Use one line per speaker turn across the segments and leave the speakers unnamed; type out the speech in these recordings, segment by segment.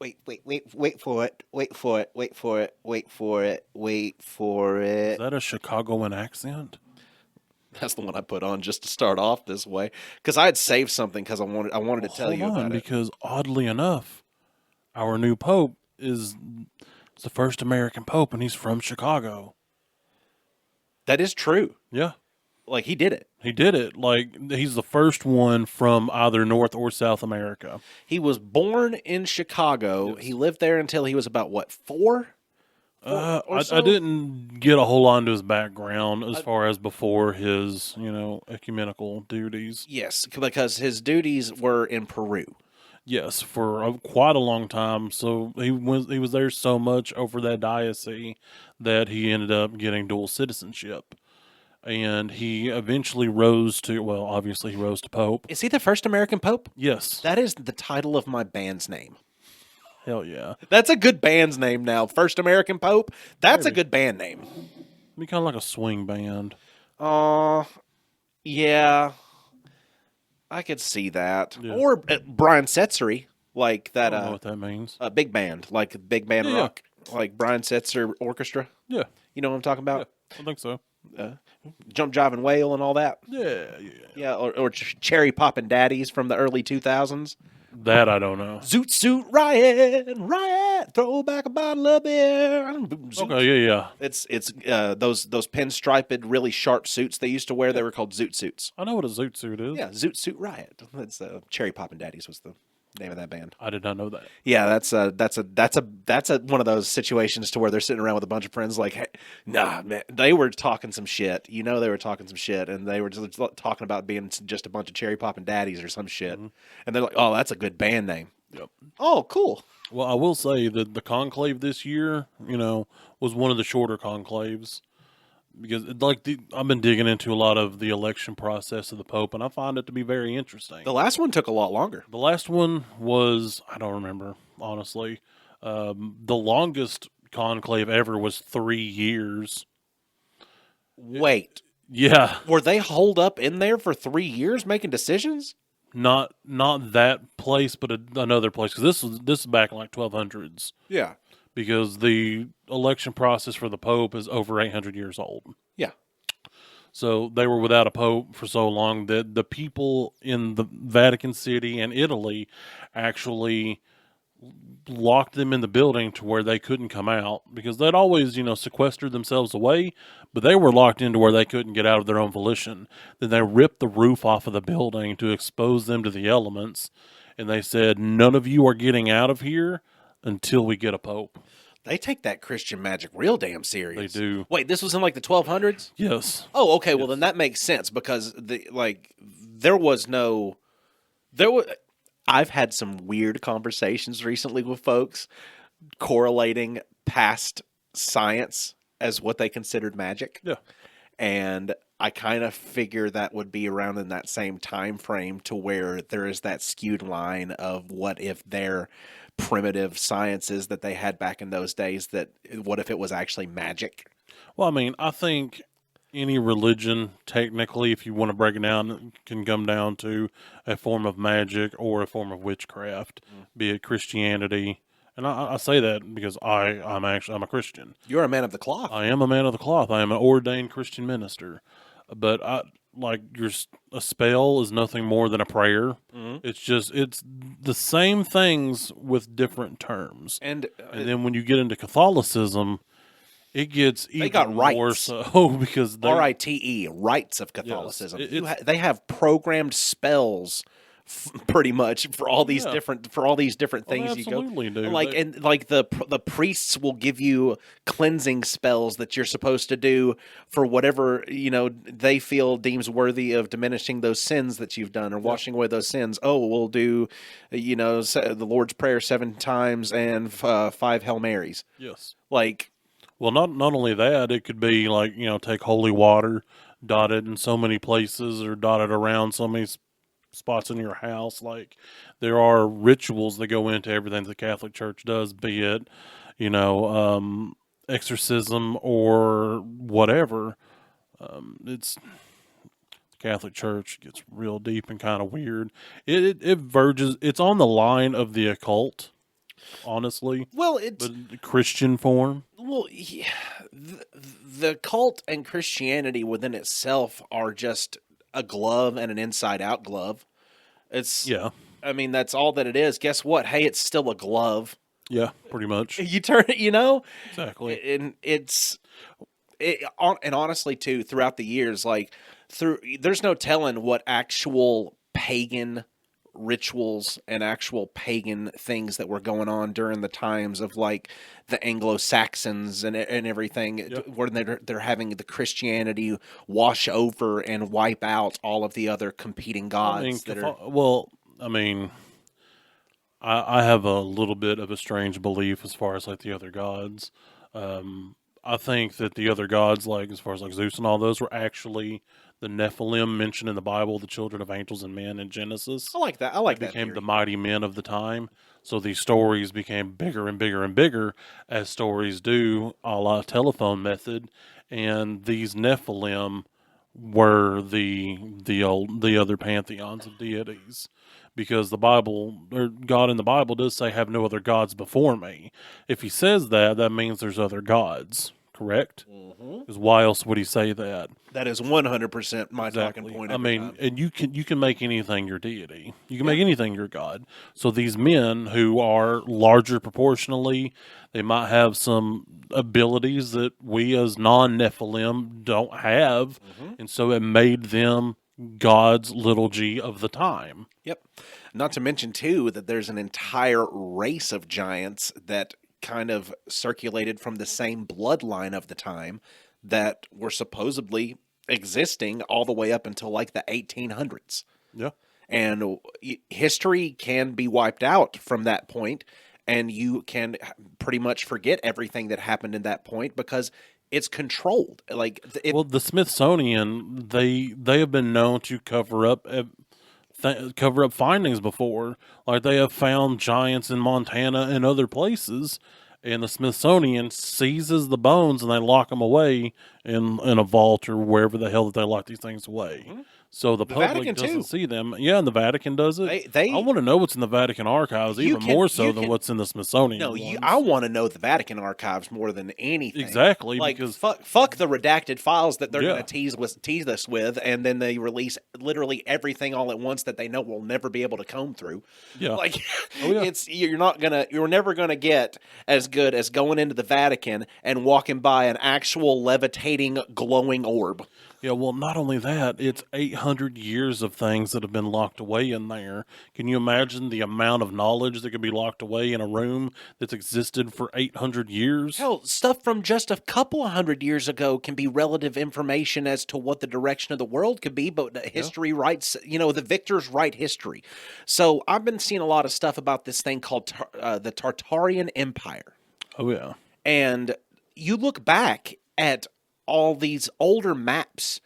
Wait for it. Wait for it. Wait for it. Wait for it. Wait for
Is
it.
that a Chicagoan accent?
That's the one I put on just to start off this way because I had saved something because I wanted
Well,
to tell
hold
you
on,
about it.
because oddly enough, our new pope is the first American pope, and he's from Chicago.
That is true.
Yeah,
Like he did it.
he did it. Like, he's the first one from either North or South America.
He was born in Chicago. He
Yes.
lived there until he was about what four or
I
so.
didn't get a whole lot into his background as
I,
far as before his, ecumenical duties.
yes, because his duties were in Peru.
Yes, for quite a long time. So he was there so much over that diocese that he ended up getting dual citizenship, and he eventually rose to, well, obviously he rose to pope.
Is he the first American pope?
Yes,
That is the title of my band's name.
hell yeah,
That's a good band's name now. First American Pope. That's a
maybe
good band name.
be kind of like a swing band.
Uh, yeah, I could see that.
Yeah,
Or Brian Setzery, like
I
that
don't know what that means.
big band, like big band
Yeah, yeah,
rock, like Brian Setzer Orchestra.
yeah,
You know what I'm talking
yeah.
about?
I think so.
Uh, Jump, Jive, and Wail and all that.
Yeah, yeah.
Yeah, or Cherry Poppin' Daddies from the early 2000s.
That I don't know.
Zoot Suit Riot, Riot, throw back a bottle of beer. Zoot.
Okay, yeah, yeah.
It's those pinstriped, really sharp suits they used to wear. They were called zoot suits.
I know what a zoot suit is.
Yeah, Zoot Suit Riot. That's Cherry Poppin' Daddies was the name of that band.
I did not know that.
Yeah, that's a one of those situations to where they're sitting around with a bunch of friends like, hey, nah, man, they were talking some shit. You know, they were talking some shit, and they were just talking about being just a bunch of Cherry Poppin' Daddies or some shit. And they're like, oh, that's a good band name.
Yep.
Oh, cool.
Well, I will say that the conclave this year, was one of the shorter conclaves, because I've been digging into a lot of the election process of the Pope, and I find it to be very interesting.
The last one took a lot longer.
The last one was, I don't remember, honestly. The longest conclave ever was 3 years.
Wait,
Yeah,
were they holed up in there for 3 years making decisions?
not that place, but another place, because this is back in like 1200s.
Yeah.
Because the election process for the Pope is over 800 years old.
Yeah.
So they were without a Pope for so long that the people in the Vatican City and Italy actually locked them in the building to where they couldn't come out, because they'd always, sequestered themselves away, but they were locked into where they couldn't get out of their own volition. Then they ripped the roof off of the building to expose them to the elements, and they said, none of you are getting out of here until we get a Pope.
They take that Christian magic real damn
They
serious.
do.
Wait, this was in like the 1200s?
Yes.
Oh, okay. Well,
Yes.
then that makes sense because there was no there was. I've had some weird conversations recently with folks correlating past science as what they considered magic,
Yeah.
and I kind of figure that would be around in that same time frame to where there is that skewed line of what if their primitive sciences that they had back in those days, that what if it was actually magic?
Well, I mean, I think any religion, technically, if you want to break it down, can come down to a form of magic or a form of witchcraft, be it Christianity. And I say that because I'm a Christian.
You're a man of the cloth.
I am a man of the cloth. I am an ordained Christian minister. But a spell is nothing more than a prayer.
Mhm.
It's the same things with different terms.
And
And then when you get into Catholicism, it gets even
got
more
rites.
so because they,
RITE, rites of Catholicism.
it's-
They have programmed spells, pretty much for all these
Yeah.
different
oh, they
things you go.
absolutely do.
Like and like the priests will give you cleansing spells that you're supposed to do for whatever they feel deems worthy of diminishing those sins that you've done or washing away those sins. Oh, we'll do the Lord's Prayer 7 times and 5 Hail Marys.
Yes.
Like
Well, not only that, it could be like, take holy water, dot it in so many places or dot it around so many spots in your house. Like, there are rituals that go into everything the Catholic Church does, be it, exorcism or whatever. It's Catholic Church gets real deep and kind of weird. It verges. It's on the line of the occult. honestly.
Well,
But Christian form.
yeah, the cult and Christianity within itself are just a glove and an inside out glove. It's,
Yeah.
I mean, that's all that it is. Guess what? Hey, it's still a glove.
Yeah, pretty much.
You turn it,
Exactly.
and and honestly too, throughout the years, like there's no telling what actual pagan rituals and actual pagan things that were going on during the times of like the Anglo-Saxons and everything,
Yep.
where they're having the Christianity wash over and wipe out all of the other competing
I mean,
gods that are.
well, I mean, I have a little bit of a strange belief as far as like the other gods. I think that the other gods, like as far as like Zeus and all those, were actually the Nephilim mentioned in the Bible, the children of angels and men in Genesis.
I like that. I like
They
that
became
theory.
the mighty men of the time. So these stories became bigger and bigger and bigger, as stories do, a la telephone method. And these Nephilim were the other pantheons of deities, because the Bible, or God in the Bible, does say, "Have no other gods before me." If He says that, that means there's other gods. Correct? Because why else would He say that?
That is 100% my talking
Exactly.
point
I
every
mean,
time.
and you can make anything your deity. You can make anything your god. So these men who are larger proportionally, they might have some abilities that we as non-Nephilim don't have, and so it made them gods, little g, of the time.
Yep. Not to mention, too, that there's an entire race of giants that kind of circulated from the same bloodline of the time that were supposedly existing all the way up until like the 1800s.
Yeah.
And history can be wiped out from that point, and you can pretty much forget everything that happened in that point because it's controlled. Like,
Well, the Smithsonian, they have been known to cover up findings before. Like they have found giants in Montana and other places, and the Smithsonian seizes the bones and they lock them away in a vault or wherever the hell that they lock these things away. So the public
Vatican,
doesn't
too.
see them. Yeah, and the Vatican does it.
They
I want to know what's in the Vatican archives
You
even
can-
more so
you
than
can-
what's in the Smithsonian
No,
ones.
I want to know the Vatican archives more than anything.
Exactly,
Like,
because
fuck the redacted files that they're
Yeah.
going to tease us with, and then they release literally everything all at once that they know we'll never be able to comb through.
yeah,
Like,
Oh, yeah.
you're never gonna get as good as going into the Vatican and walking by an actual levitating glowing orb.
Yeah, well, not only that, it's 800 years of things that have been locked away in there. Can you imagine the amount of knowledge that could be locked away in a room that's existed for 800 years?
Hell, stuff from just a couple of hundred years ago can be relative information as to what the direction of the world could be, but history writes, the victors write history. So I've been seeing a lot of stuff about this thing called the Tartarian Empire.
Oh, yeah.
And you look back at all these older maps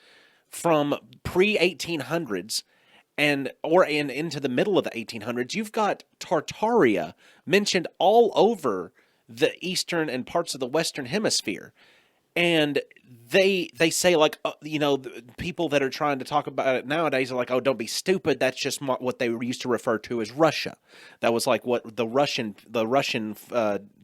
from pre-1800s or into the middle of the 1800s, you've got Tartaria mentioned all over the eastern and parts of the western hemisphere. And they say like the people that are trying to talk about it nowadays are like, oh, don't be stupid, that's just what they used to refer to as Russia. That was like what the Russian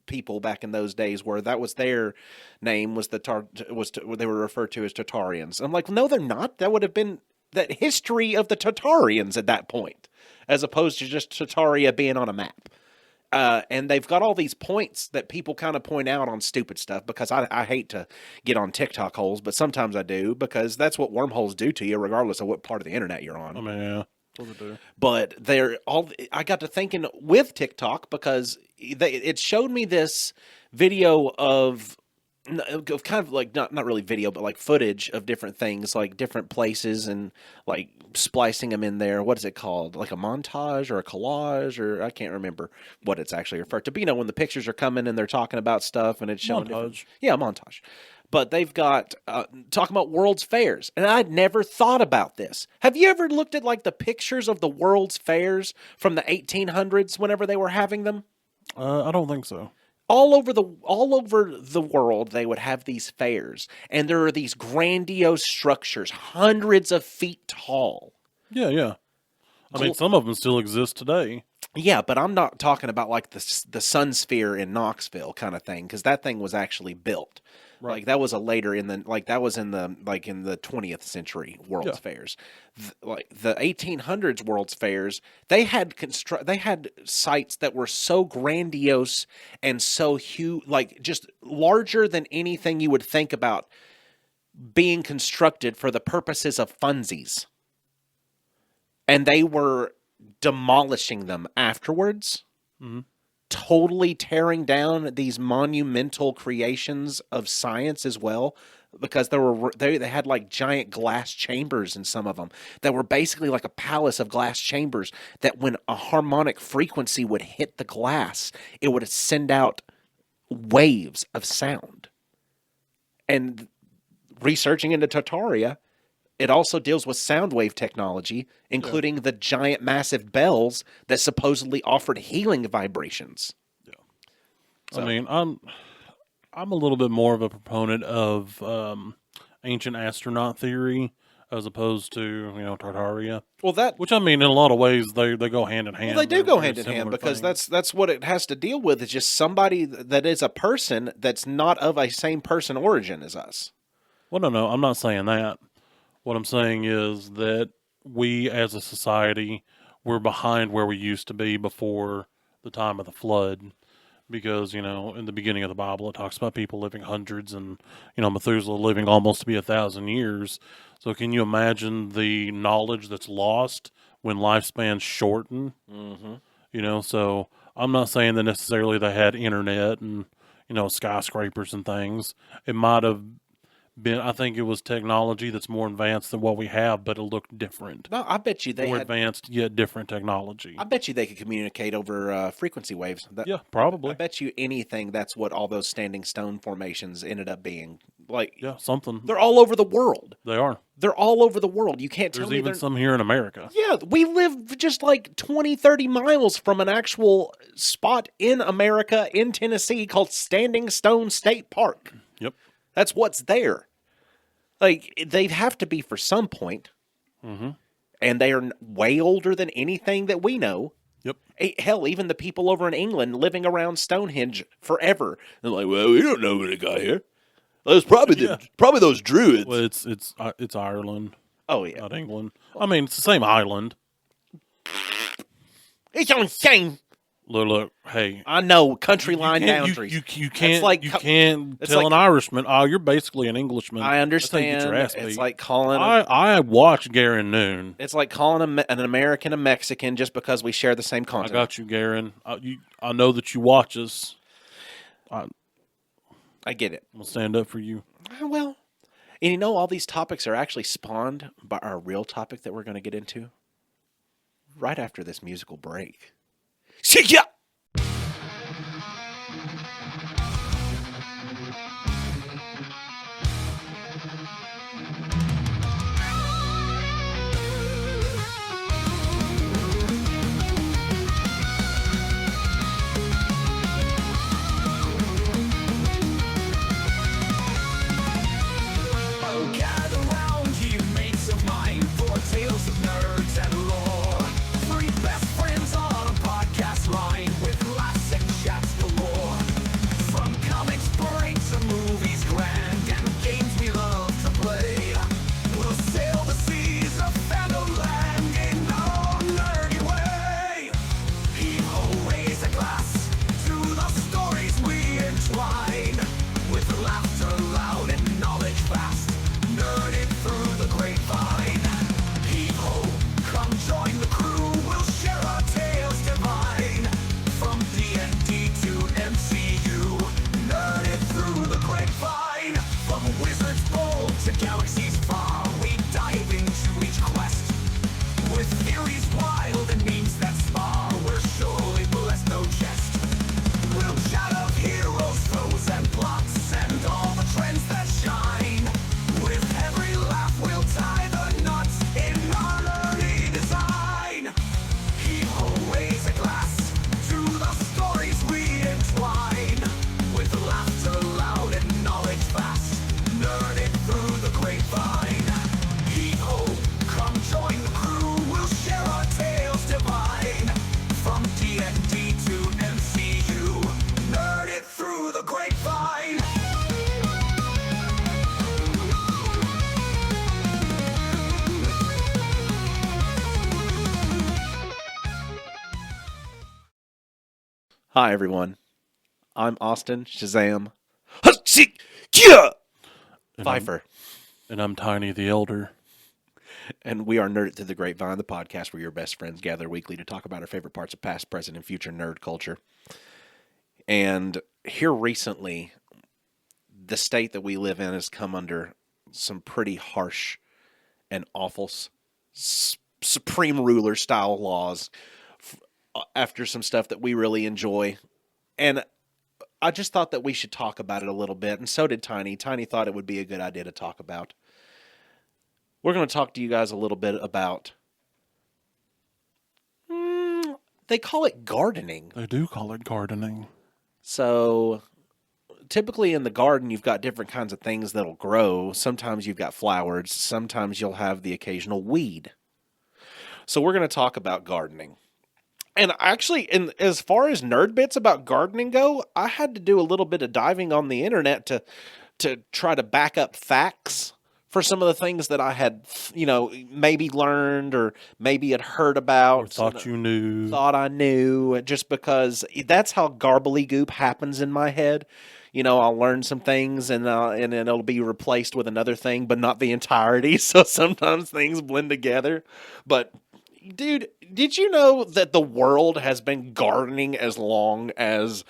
people back in those days were. That was their name, was they were referred to as Tartarians. I'm like, no, they're not. That would have been the history of the Tartarians at that point, as opposed to just Tartaria being on a map. And they've got all these points that people kind of point out on stupid stuff, because I hate to get on TikTok holes, but sometimes I do, because that's what wormholes do to you, regardless of what part of the internet you're on.
I mean, yeah. What they do.
But I got to thinking with TikTok, because it showed me this video of kind of like not really video, but like footage of different things, like different places, and like splicing them in there. What is it called? Like a montage or a collage, or I can't remember what it's actually referred to. But when the pictures are coming and they're talking about stuff and it's showing
Montage.
Yeah, montage. But they've got talking about World's Fairs, and I'd never thought about this. Have you ever looked at like the pictures of the World's Fairs from the 1800s whenever they were having them?
I don't think so.
All over the world, they would have these fairs, and there are these grandiose structures, hundreds of feet tall.
Yeah, yeah. I mean, some of them still exist today.
Yeah, but I'm not talking about like the Sun Sphere in Knoxville kind of thing, because that thing was actually built.
Right.
Like that was a later in the like that was in the like in the 20th century World's
Yeah.
Fairs. Like the 1800s World's Fairs, they had sites that were so grandiose and so huge, like just larger than anything you would think about being constructed for the purposes of funsies. And they were demolishing them afterwards,
Mhm.
totally tearing down these monumental creations of science as well, because they had like giant glass chambers in some of them that were basically like a palace of glass chambers that when a harmonic frequency would hit the glass, it would send out waves of sound. And researching into Tartaria, it also deals with sound wave technology, including the giant massive bells that supposedly offered healing vibrations.
Yeah.
So-
I mean, I'm a little bit more of a proponent of ancient astronaut theory as opposed to, you know, Tartaria.
Well, that
Which, I mean, in a lot of ways, they go hand in hand.
well, they do
They're
go
very
hand in hand
similar
because
things.
that's what it has to deal with. Is just somebody that is a person that's not of a same person origin as us.
Well, no, I'm not saying that. What I'm saying is that we, as a society, we're behind where we used to be before the time of the flood. Because, you know, in the beginning of the Bible, it talks about people living hundreds and, you know, Methuselah living almost to be 1,000 years. So can you imagine the knowledge that's lost when lifespans shorten?
Mm-hmm.
You know, so I'm not saying that necessarily they had internet and, you know, skyscrapers and things. It might have been, I think it was technology that's more advanced than what we have, but it looked different.
No, I bet you they
More
had.
advanced yet different technology.
I bet you they could communicate over frequency waves.
Yeah,
I
probably.
bet you anything that's what all those standing stone formations ended up being. Like,
Yeah, something.
they're all over the world.
They are.
They're all over the world. You can't tell
There's
me
even
they're.
some here in America.
Yeah, we live just like 20, 30 miles from an actual spot in America, in Tennessee, called Standing Stone State Park.
Yep.
That's what's there. Like, they have to be for some point.
Mm-hmm.
And they are way older than anything that we know.
Yep.
Hell, even the people over in England living around Stonehenge forever. They're like, well, we don't know when it got here. Well, it's probably probably those druids.
Well, it's Ireland,
Oh, yeah.
not England. I mean, it's the same island.
It's on same.
Look, hey.
I know, country
You
line
can't-
boundaries.
You can't
like
you
co-
can't
it's
tell
like-
an Irishman, oh, you're basically an Englishman.
I
That's how you get
understand.
your ass
It's
beat.
like calling
I watch Garen Noon.
it's like calling an American a Mexican just because we share the same
I
continent.
got you, Garen. I know that you watch us.
I get it.
I'm gonna stand up for you.
Well, and you know, all these topics are actually spawned by our real topic that we're going to get into right after this musical break. See ya!
Oh, gather round, you mates of mine, for tales of nerds and lore. Three best friends on a podcast line.
Hi, everyone. I'm Austin Shazam Kia
And
Pfeiffer,
and I'm Tiny the Elder.
and we are Nerd It Through the Grapevine, the podcast where your best friends gather weekly to talk about our favorite parts of past, present, and future nerd culture. And here recently, the state that we live in has come under some pretty harsh and awful supreme ruler style laws after some stuff that we really enjoy. And I just thought that we should talk about it a little bit, and so did Tiny. Tiny thought it would be a good idea to talk about. We're going to talk to you guys a little bit about. They call it gardening.
They do call it gardening.
So typically in the garden, you've got different kinds of things that'll grow. Sometimes you've got flowers. Sometimes you'll have the occasional weed. So we're going to talk about gardening. And actually, as far as nerd bits about gardening go, I had to do a little bit of diving on the internet to try to back up facts for some of the things that I had, maybe learned or maybe had heard about.
Or thought you knew.
Thought I knew, just because that's how garbly goop happens in my head. I'll learn some things and then it'll be replaced with another thing, but not the entirety. So sometimes things blend together. But dude, did you know that the world has been gardening as long as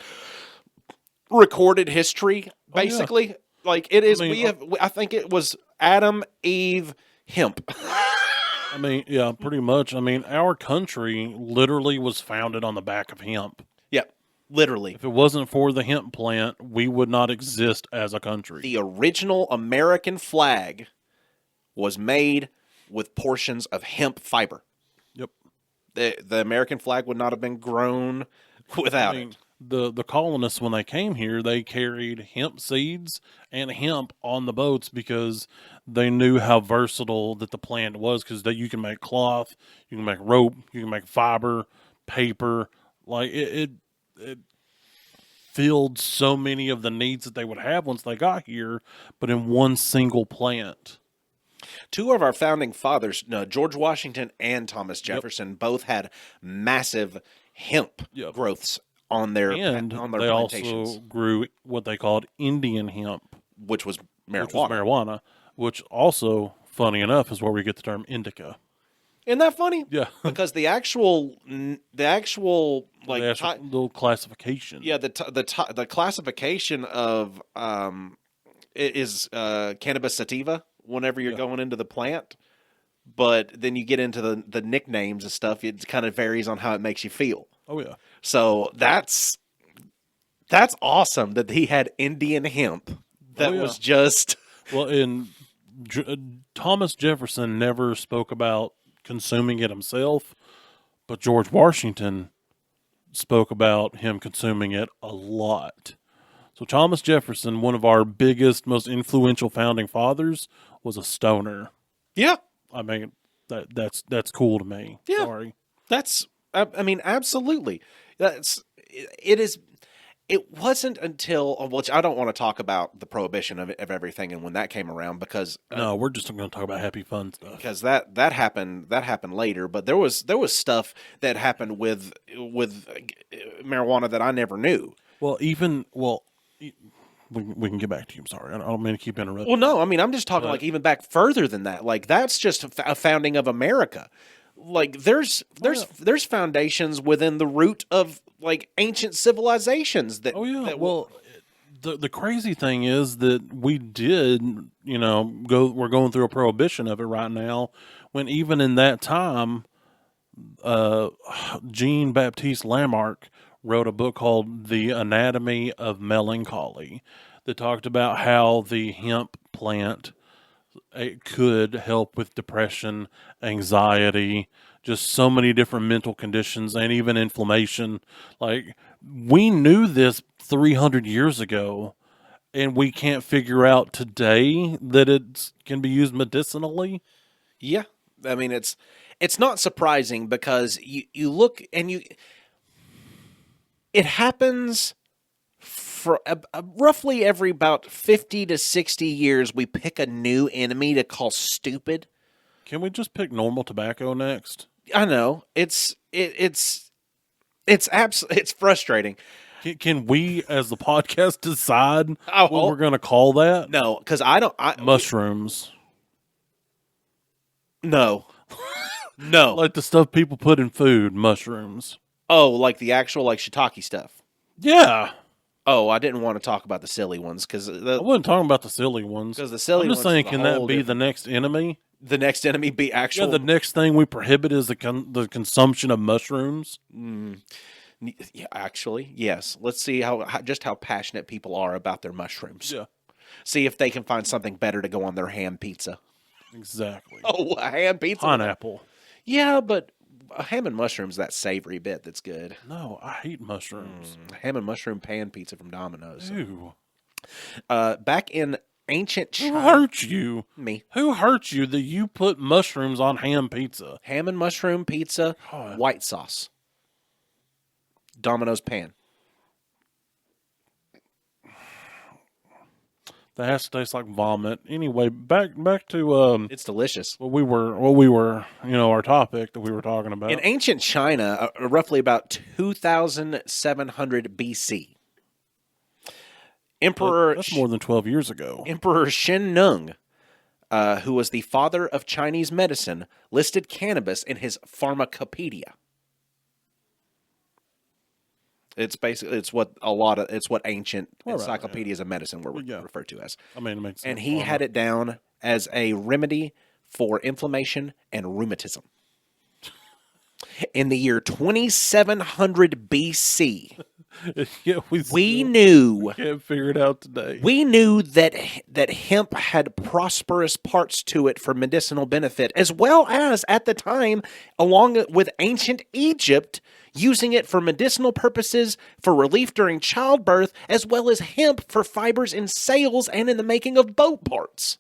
recorded history? Basically, like it is. I think it was Adam, Eve, hemp.
I mean, yeah, pretty much. I mean, our country literally was founded on the back of hemp.
Yeah, literally.
If it wasn't for the hemp plant, we would not exist as a country.
The original American flag was made with portions of hemp fiber.
Yep.
The American flag would not have been grown without it.
The colonists, when they came here, they carried hemp seeds and hemp on the boats because they knew how versatile that the plant was, because you can make cloth, you can make rope, you can make fiber, paper. Like it filled so many of the needs that they would have once they got here, but in one single plant.
Two of our founding fathers, George Washington and Thomas Jefferson, both had massive hemp growths on their
And they
plantations.
also grew what they called Indian hemp,
which was marijuana.
Which also, funny enough, is where we get the term indica.
Isn't that funny?
Yeah.
Because the actual
little classification.
Yeah, the classification of is cannabis sativa whenever you're going into the plant, but then you get into the nicknames and stuff. It kind of varies on how it makes you feel.
Oh yeah.
So that's awesome that he had Indian hemp. That was just
well. And Thomas Jefferson never spoke about consuming it himself, but George Washington spoke about him consuming it a lot. So Thomas Jefferson, one of our biggest, most influential founding fathers, was a stoner.
Yeah.
I mean, that's cool to me.
Yeah.
Sorry.
I mean, absolutely. It wasn't until, which I don't want to talk about the prohibition of everything and when that came around, because
no, we're just going to talk about happy fun stuff.
Because that happened later, but there was stuff that happened with marijuana that I never knew.
Well, we can get back to you. I'm sorry. I don't mean to keep interrupting.
Well, no, I mean, I'm just talking like even back further than that. Like that's just a founding of America. Like there's foundations within the root of like ancient civilizations that.
Oh yeah.
That
well, the crazy thing is that we did, we're going through a prohibition of it right now, when even in that time, Jean Baptiste Lamarck wrote a book called The Anatomy of Melancholy that talked about how the hemp plant could help with depression, anxiety, just so many different mental conditions, and even inflammation. Like, we knew this 300 years ago, and we can't figure out today that it can be used medicinally.
Yeah, I mean it's not surprising, because you look and it happens for roughly every about 50 to 60 years. We pick a new enemy to call stupid.
Can we just pick normal tobacco next?
I know it's It's frustrating.
Can we, as the podcast, decide
Oh,
what we're going to call that?
No, because I don't.
Mushrooms.
No. No.
Like the stuff people put in food, mushrooms.
Oh, like the actual like shiitake stuff.
Yeah.
Oh, I didn't want to talk about the silly ones because
I wasn't talking about the silly ones.
because the silly
I'm just
ones
saying,
is a
can that
whole
be the
different-
next enemy?
the next enemy be
Yeah,
actual?
the next thing we prohibit is the consumption of mushrooms.
Yeah, actually, yes. Let's see just how passionate people are about their mushrooms.
Yeah,
See if they can find something better to go on their ham pizza.
exactly.
Oh, a ham pizza.
Pineapple.
Yeah, but a ham and mushrooms, that savory bit that's good.
No, I hate mushrooms.
Ham and mushroom pan pizza from Domino's.
Ew.
Back in ancient
Who
China,
hurt you?
me.
Who hurt you that you put mushrooms on ham pizza?
Ham and mushroom pizza,
God.
white sauce. Domino's pan.
That has to taste like vomit. Anyway, back to
It's delicious.
what we were our topic that we were talking about.
In ancient China, roughly about 2700 BC,
That's more than 12 years ago.
Emperor Shen Nung, who was the father of Chinese medicine, listed cannabis in his Pharmacopoeia. It's what ancient
Right,
encyclopedias of medicine were
Yeah.
referred to as.
I mean, it makes
And
sense.
he had it down as a remedy for inflammation and rheumatism. In the year 2700 BC,
Yeah, we can't figure it out today.
we knew that hemp had prosperous parts to it for medicinal benefit, as well as at the time, along with ancient Egypt, using it for medicinal purposes, for relief during childbirth, as well as hemp for fibers in sails and in the making of boat parts.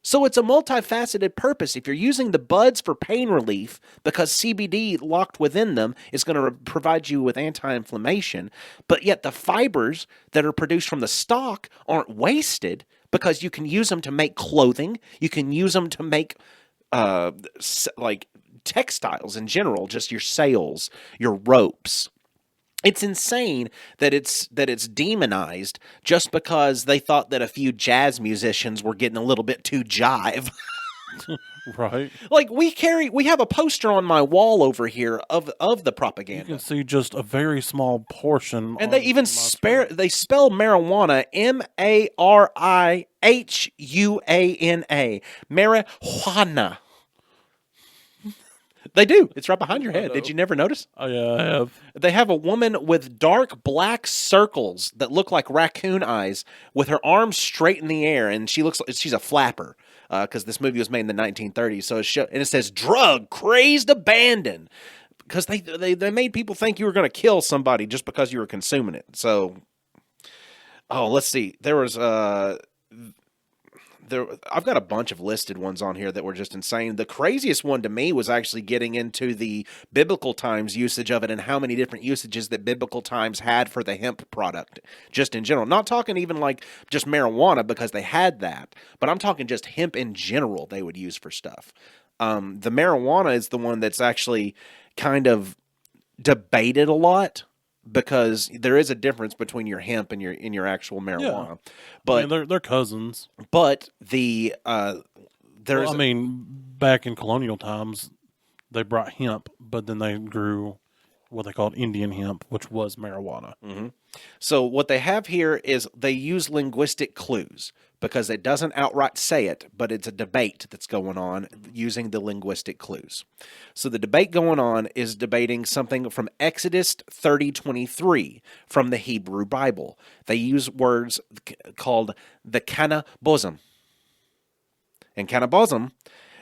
So it's a multifaceted purpose. If you're using the buds for pain relief, because CBD locked within them is going to provide you with anti-inflammation, but yet the fibers that are produced from the stalk aren't wasted because you can use them to make clothing. You can use them to make like textiles in general, just your sails, your ropes. It's insane that it's demonized just because they thought that a few jazz musicians were getting a little bit too jive.
Right?
Like we have a poster on my wall over here of the
You
propaganda.
can see just a very small portion.
And they even spell marijuana MARIHUANA. Marijuana. They do. It's right behind your head. Did you never notice?
Oh, yeah, I have.
They have a woman with dark black circles that look like raccoon eyes with her arms straight in the air, and she's a flapper because this movie was made in the 1930s. So and it says drug crazed abandon because they made people think you were going to kill somebody just because you were consuming it. So, let's see. There was I've got a bunch of listed ones on here that were just insane. The craziest one to me was actually getting into the biblical times usage of it and how many different usages that biblical times had for the hemp product, just in general. Not talking even like just marijuana because they had that, but I'm talking just hemp in general they would use for stuff. The marijuana is the one that's actually kind of debated a lot, because there is a difference between your hemp and your actual marijuana.
I
But
mean, they're cousins.
but the there's
Well, I mean, back in colonial times, they brought hemp, but then they grew what they called Indian hemp, which was marijuana.
so what they have here is they use linguistic clues because it doesn't outright say it, but it's a debate that's going on using the linguistic clues. So the debate going on is debating something from Exodus 30:23 from the Hebrew Bible. They use words called the cannabosm. And cannabosm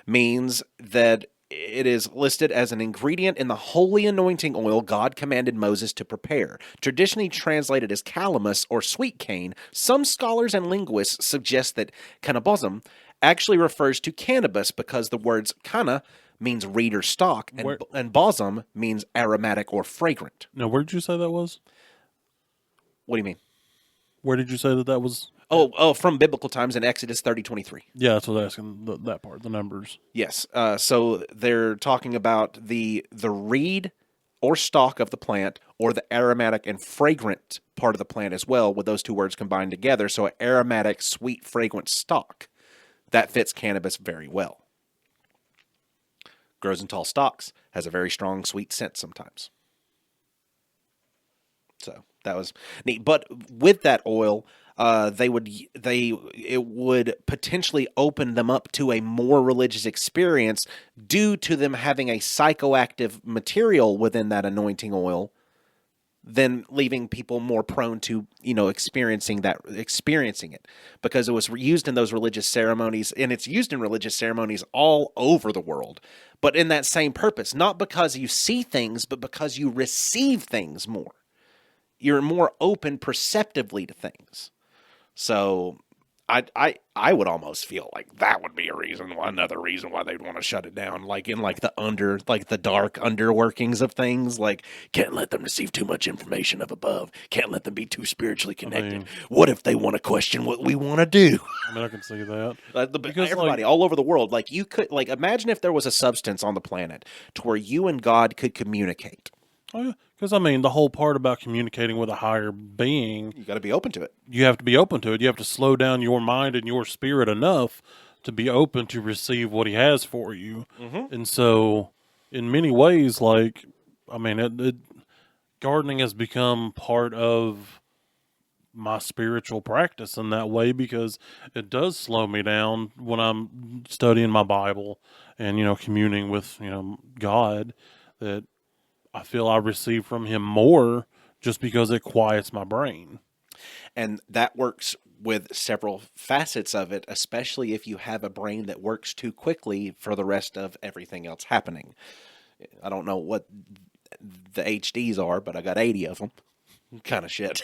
means that it is listed as an ingredient in the holy anointing oil God commanded Moses to prepare. Traditionally translated as calamus or sweet cane, some scholars and linguists suggest that cannabosm actually refers to cannabis because the words canna means reed or stalk, and bosom means aromatic or fragrant.
Now, where did you say that was?
What do you mean?
Where did you say that was?
From biblical times in Exodus 30:23.
Yeah, that's what I'm asking. That part, the numbers.
Yes. So they're talking about the reed or stalk of the plant, or the aromatic and fragrant part of the plant as well, with those two words combined together. So, an aromatic, sweet, fragrant stalk. That fits cannabis very well. Grows in tall stalks, has a very strong, sweet scent sometimes. So that was neat. But with that oil, it would potentially open them up to a more religious experience due to them having a psychoactive material within that anointing oil, then leaving people more prone to, experiencing it, because it was used in those religious ceremonies, and it's used in religious ceremonies all over the world, but in that same purpose, not because you see things, but because you receive things more. You're more open perceptively to things. So I would almost feel like that would be another reason why they'd want to shut it down. Like in the dark underworkings of things, like can't let them receive too much information of above. Can't let them be too spiritually connected. What if they want to question what we want to do?
I can see that.
Because everybody all over the world, like you could, like imagine if there was a substance on the planet to where you and God could communicate.
Oh, yeah. Because, the whole part about communicating with a higher being...
You got to be open to it.
You have to be open to it. You have to slow down your mind and your spirit enough to be open to receive what he has for you.
Mm-hmm.
And so, in many ways, gardening has become part of my spiritual practice in that way, because it does slow me down when I'm studying my Bible and, communing with, God, that I feel I receive from him more just because it quiets my brain.
And that works with several facets of it, especially if you have a brain that works too quickly for the rest of everything else happening. I don't know what the HDs are, but I got 80 of them. Kind of shit.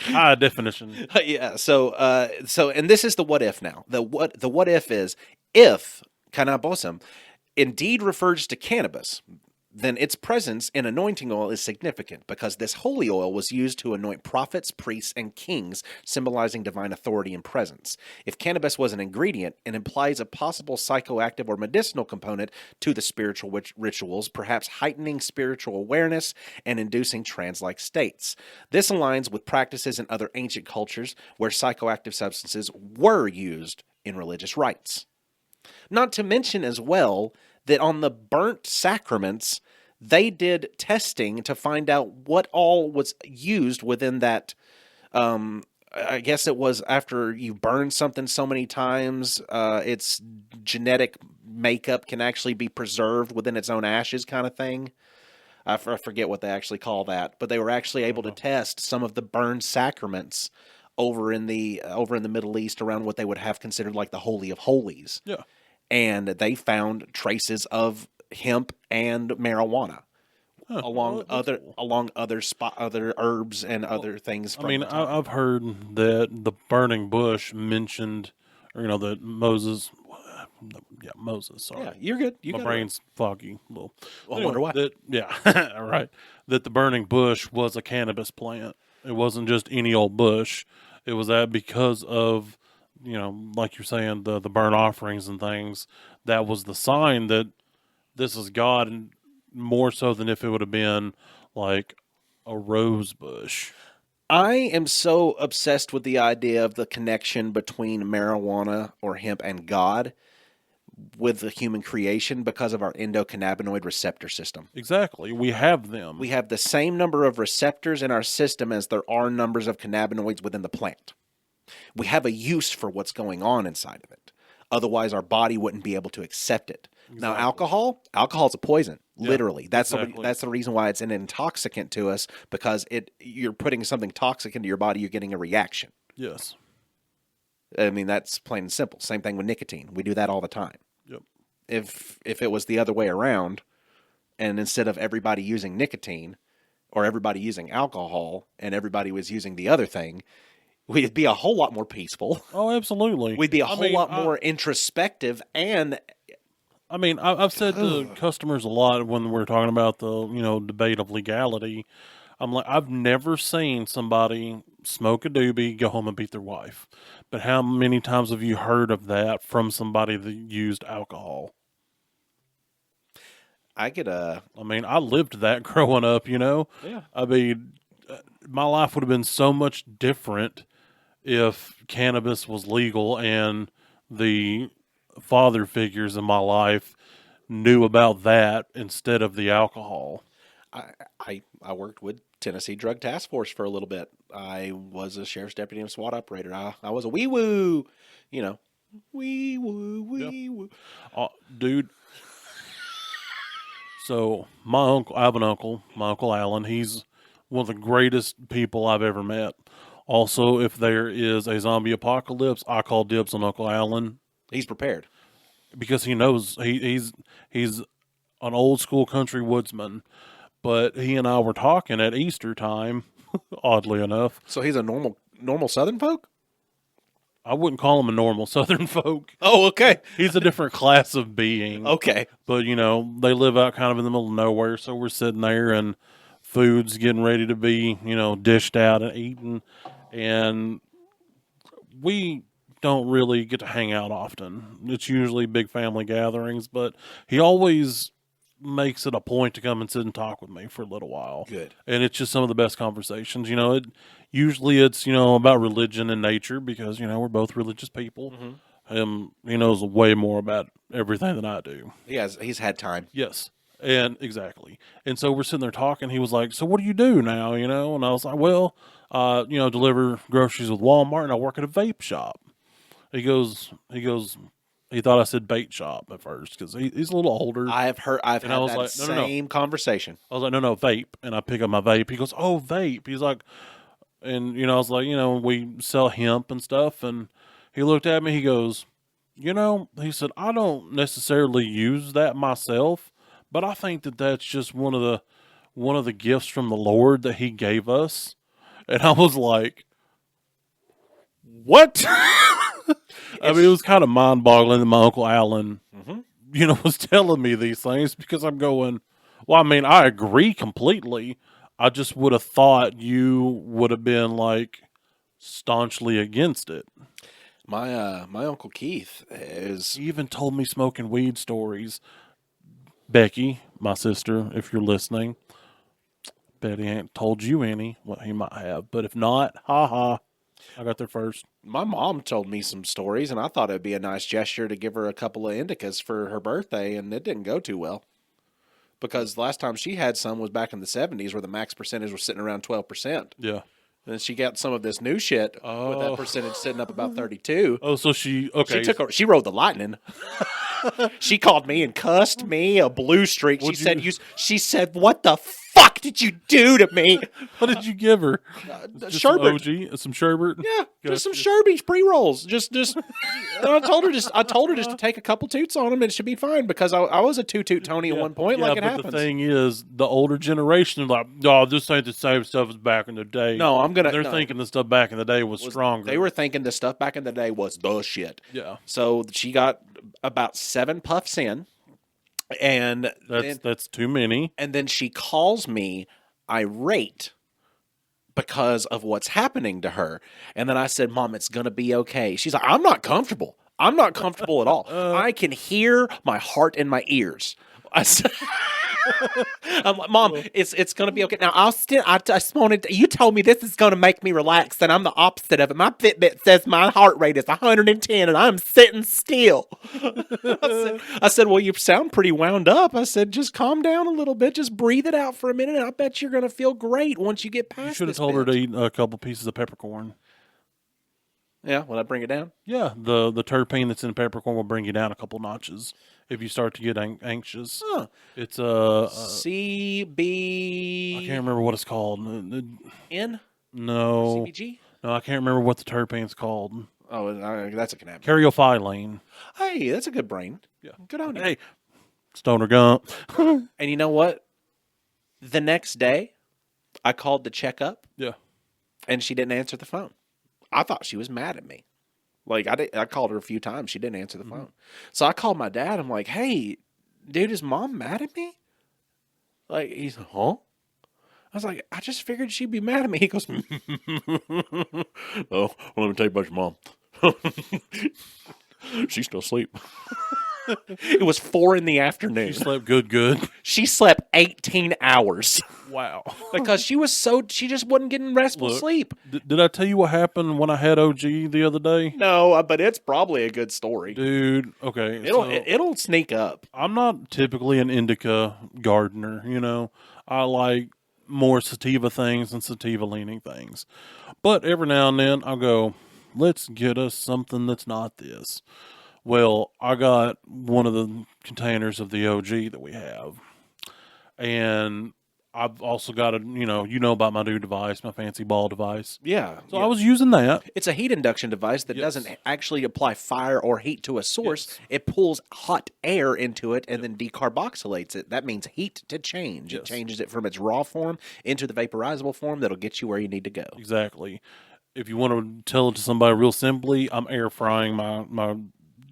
High definition.
Yeah. So, and this is the what if now. The what if is, if cannabosum indeed refers to cannabis, then its presence in anointing oil is significant, because this holy oil was used to anoint prophets, priests, and kings, symbolizing divine authority and presence. If cannabis was an ingredient, it implies a possible psychoactive or medicinal component to the spiritual rituals, perhaps heightening spiritual awareness and inducing trance-like states. This aligns with practices in other ancient cultures where psychoactive substances were used in religious rites. Not to mention as well that on the burnt sacraments, they did testing to find out what all was used within that. I guess it was after you burn something so many times, its genetic makeup can actually be preserved within its own ashes, kind of thing. I forget what they actually call that, but they were actually able to test some of the burned sacraments over in the Middle East around what they would have considered like the Holy of Holies.
Yeah.
And they found traces of hemp and marijuana along other herbs and other things.
I've heard that the burning bush mentioned, that Moses. Yeah, Moses. Sorry.
Yeah, you're good.
My brain's foggy. Well,
I wonder why.
Right. That the burning bush was a cannabis plant. It wasn't just any old bush. It was that because of, like you're saying, the burnt offerings and things. That was the sign that this is God, and more so than if it would have been like a rose bush.
I am so obsessed with the idea of the connection between marijuana or hemp and God with the human creation because of our endocannabinoid receptor system.
Exactly. We have them.
We have the same number of receptors in our system as there are numbers of cannabinoids within the plant. We have a use for what's going on inside of it. Otherwise, our body wouldn't be able to accept it. Exactly. Now, alcohol's a poison. Yeah, literally. That's the reason why it's an intoxicant to us, because you're putting something toxic into your body, you're getting a reaction.
Yes.
I mean, that's plain and simple. Same thing with nicotine. We do that all the time.
Yep.
If it was the other way around, and instead of everybody using nicotine or everybody using alcohol and everybody was using the other thing, we'd be a whole lot more peaceful.
Oh, absolutely.
We'd be a whole lot more introspective. And
I've said to customers a lot when we're talking about the, debate of legality, I'm like, I've never seen somebody smoke a doobie, go home and beat their wife. But how many times have you heard of that from somebody that used alcohol?
I could
I mean, I lived that growing up, you know?
Yeah.
I mean, my life would have been so much different if cannabis was legal and the father figures in my life knew about that instead of the alcohol.
I worked with Tennessee Drug Task Force for a little bit. I was a sheriff's deputy and SWAT operator. I was a wee woo, you know, wee woo, wee woo.
Dude. So I have an uncle, my Uncle Alan. He's one of the greatest people I've ever met. Also, if there is a zombie apocalypse, I call dibs on Uncle Alan
He's prepared.
because he knows he's an old school country woodsman. But he and I were talking at Easter time, oddly enough.
So he's a normal Southern folk.
I wouldn't call him a normal Southern folk.
Oh, okay,
He's a different class of being.
okay.
But, you know, they live out kind of in the middle of nowhere, so we're sitting there and food's getting ready to be, you know, dished out and eaten. And we don't really get to hang out often. It's usually big family gatherings, but he always makes it a point to come and sit and talk with me for a little while.
Good.
And it's just some of the best conversations. You know, usually it's, you know, about religion and nature because, you know, we're both religious people. He knows way more about everything than I do.
He's had time.
Yes. And exactly. And so we're sitting there talking. He was like, "So what do you do now?" You know, and I was like, "Well, you know, deliver groceries with Walmart and I work at a vape shop." He goes, he thought I said bait shop at first because he's a little older.
I've had
And I was
that
like, no, no, no.
same conversation.
I was like, no, vape. And I pick up my vape. He goes, "Oh, vape." He's like, and, you know, I was like, you know, we sell hemp and stuff. And he looked at me. He goes, "You know," he said, "I don't necessarily use that myself, but I think that that's just one of the gifts from the Lord that he gave us." And I was like, "What?" I mean, it was kind of mind boggling that my Uncle Alan, you know, was telling me these things because I'm going, well, I mean, I agree completely. I just would have thought you would have been like staunchly against it.
My Uncle Keith is
He even told me smoking weed stories. Becky, my sister, if you're listening, bet he ain't told you any. Well, he might have, but if not, I got there first.
my mom told me some stories, and I thought it'd be a nice gesture to give her a couple of indicas for her birthday, and it didn't go too well. Because last time she had some was back in the 70s where the max percentage was sitting around 12%.
Yeah.
And she got some of this new shit with that percentage sitting up about 32.
Oh, so okay.
She rode the lightning. She called me and cussed me a blue streak. She said, "What the fuck did you do to me?"
What did you give her? Just some
Sherbet.
OG, some sherbet.
Yeah, just some
Gotcha.
Sherby's pre-rolls. Just and I told her just to take a couple toots on them and it should be fine because I was a two-toot Tony at one point, like it
but
happens.
the thing is, the older generation is like, "Oh, this ain't the same stuff as back in the day."
No,
They're thinking the stuff back in the day was stronger.
They were thinking the stuff back in the day was the shit.
Yeah.
So she got about 7 puffs in, and
That's too many.
and then she calls me irate because of what's happening to her. And then I said, "Mom, it's going to be okay." She's like, "I'm not comfortable. I'm not comfortable at all. I can hear my heart in my ears." I said, I'm like, "Mom, it's going to be okay." Now, I just wanted you told me this is going to make me relax, and I'm the opposite of it. My Fitbit says my heart rate is 110, and I'm sitting still. I said, "Well, you sound pretty wound up." I said, "Just calm down a little bit. Just breathe it out for a minute. And I bet you're going to feel great once you get past
You should have
this
told her
bit."
to eat a couple pieces of peppercorn.
Yeah, will I bring it down?
Yeah, the terpene that's in peppercorn will bring you down a couple notches if you start to get anxious.
Huh.
It's
CB.
I can't remember what it's called.
N?
No,
CBG?
no, I can't remember what the terpene's called.
Oh, that's a cannabis.
Caryophyllene.
Hey, that's a good brain.
Yeah.
Good on you.
Hey, Stoner Gump.
And you know what? The next day, I called to check up,
Yeah.
and she didn't answer the phone. I thought she was mad at me. Like, I called her a few times. She didn't answer the phone. So I called my dad. I'm like, "Hey, dude, is Mom mad at me?" Like, he's like, "Huh?" I was like, "I just figured she'd be mad at me." He goes, "Oh, well, let me tell you about your mom. She's still asleep." It was 4 in the
You
afternoon.
slept good.
She slept 18 hours
Wow.
because she just wasn't getting restful
Look,
sleep.
Did I tell you what happened when I had OG the other day?
No, but it's probably a good story.
Dude, okay.
It'll sneak up.
I'm not typically an indica gardener, you know. I like more sativa things and sativa leaning things. But every now and then I'll go, let's get us something that's not this. Well, I got one of the containers of the OG that we have. And I've also got you know about my new device, my fancy ball device.
Yeah.
So I was using that.
It's a heat induction device that
Yes.
doesn't actually apply fire or heat to a source.
Yes.
It pulls hot air into it and then decarboxylates it. That means heat to change. It
Yes.
changes it from its raw form into the vaporizable form that'll get you where you need to go.
Exactly. If you want to tell it to somebody real simply, I'm air frying my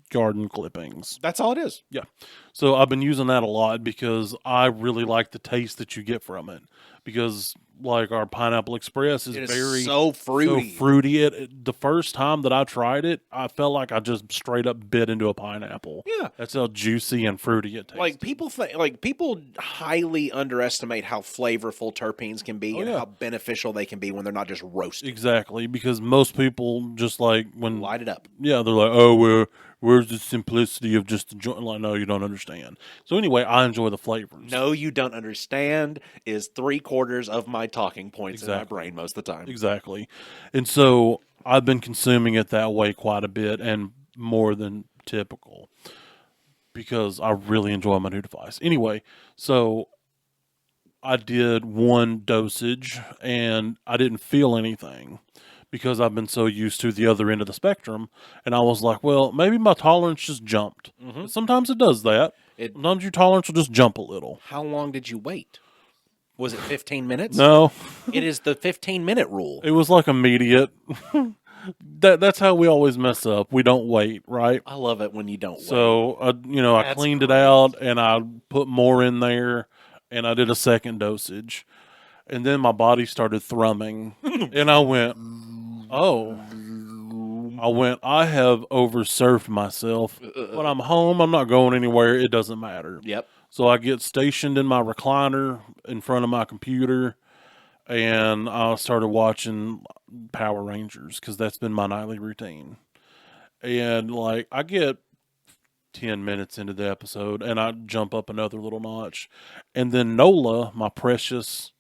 garden clippings.
That's all it is.
Yeah. So I've been using that a lot because I really like the taste that you get from it. Because like our Pineapple Express is
It is
very
so fruity.
So fruity. The first time that I tried it, I felt like I just straight up bit into a pineapple.
Yeah.
That's how juicy and fruity it tastes.
Like people highly underestimate how flavorful terpenes can be and
yeah.
how beneficial they can be when they're not just roasted.
Exactly, because most people just like when
Light it up.
yeah, they're like, oh, where's the simplicity of just the joint? Like, no, you don't understand. So anyway, I enjoy the flavors.
No, you don't understand is 3/4 of my talking points in my
Exactly.
brain most of the time.
Exactly. And so I've been consuming it that way quite a bit and more than typical because I really enjoy my new device. Anyway, so I did one dosage and I didn't feel anything because I've been so used to the other end of the spectrum. And I was like, well, maybe my tolerance just jumped. Sometimes it does that. Sometimes your tolerance will just jump a little.
How long did you wait? Was it 15 minutes?
No,
It is the 15-minute rule.
it was like immediate. That's how we always mess up. We don't wait, right?
I love it when you don't wait.
So, I
That's
cleaned it
great.
out and I put more in there and I did a second dosage. And then my body started thrumming and I went, oh. I have oversurfed myself. When I'm home, I'm not going anywhere. It doesn't matter.
Yep.
So I get stationed in my recliner in front of my computer and I started watching Power Rangers because that's been my nightly routine. And like I get 10 minutes into the episode and I jump up another little notch. And then Nola, my precious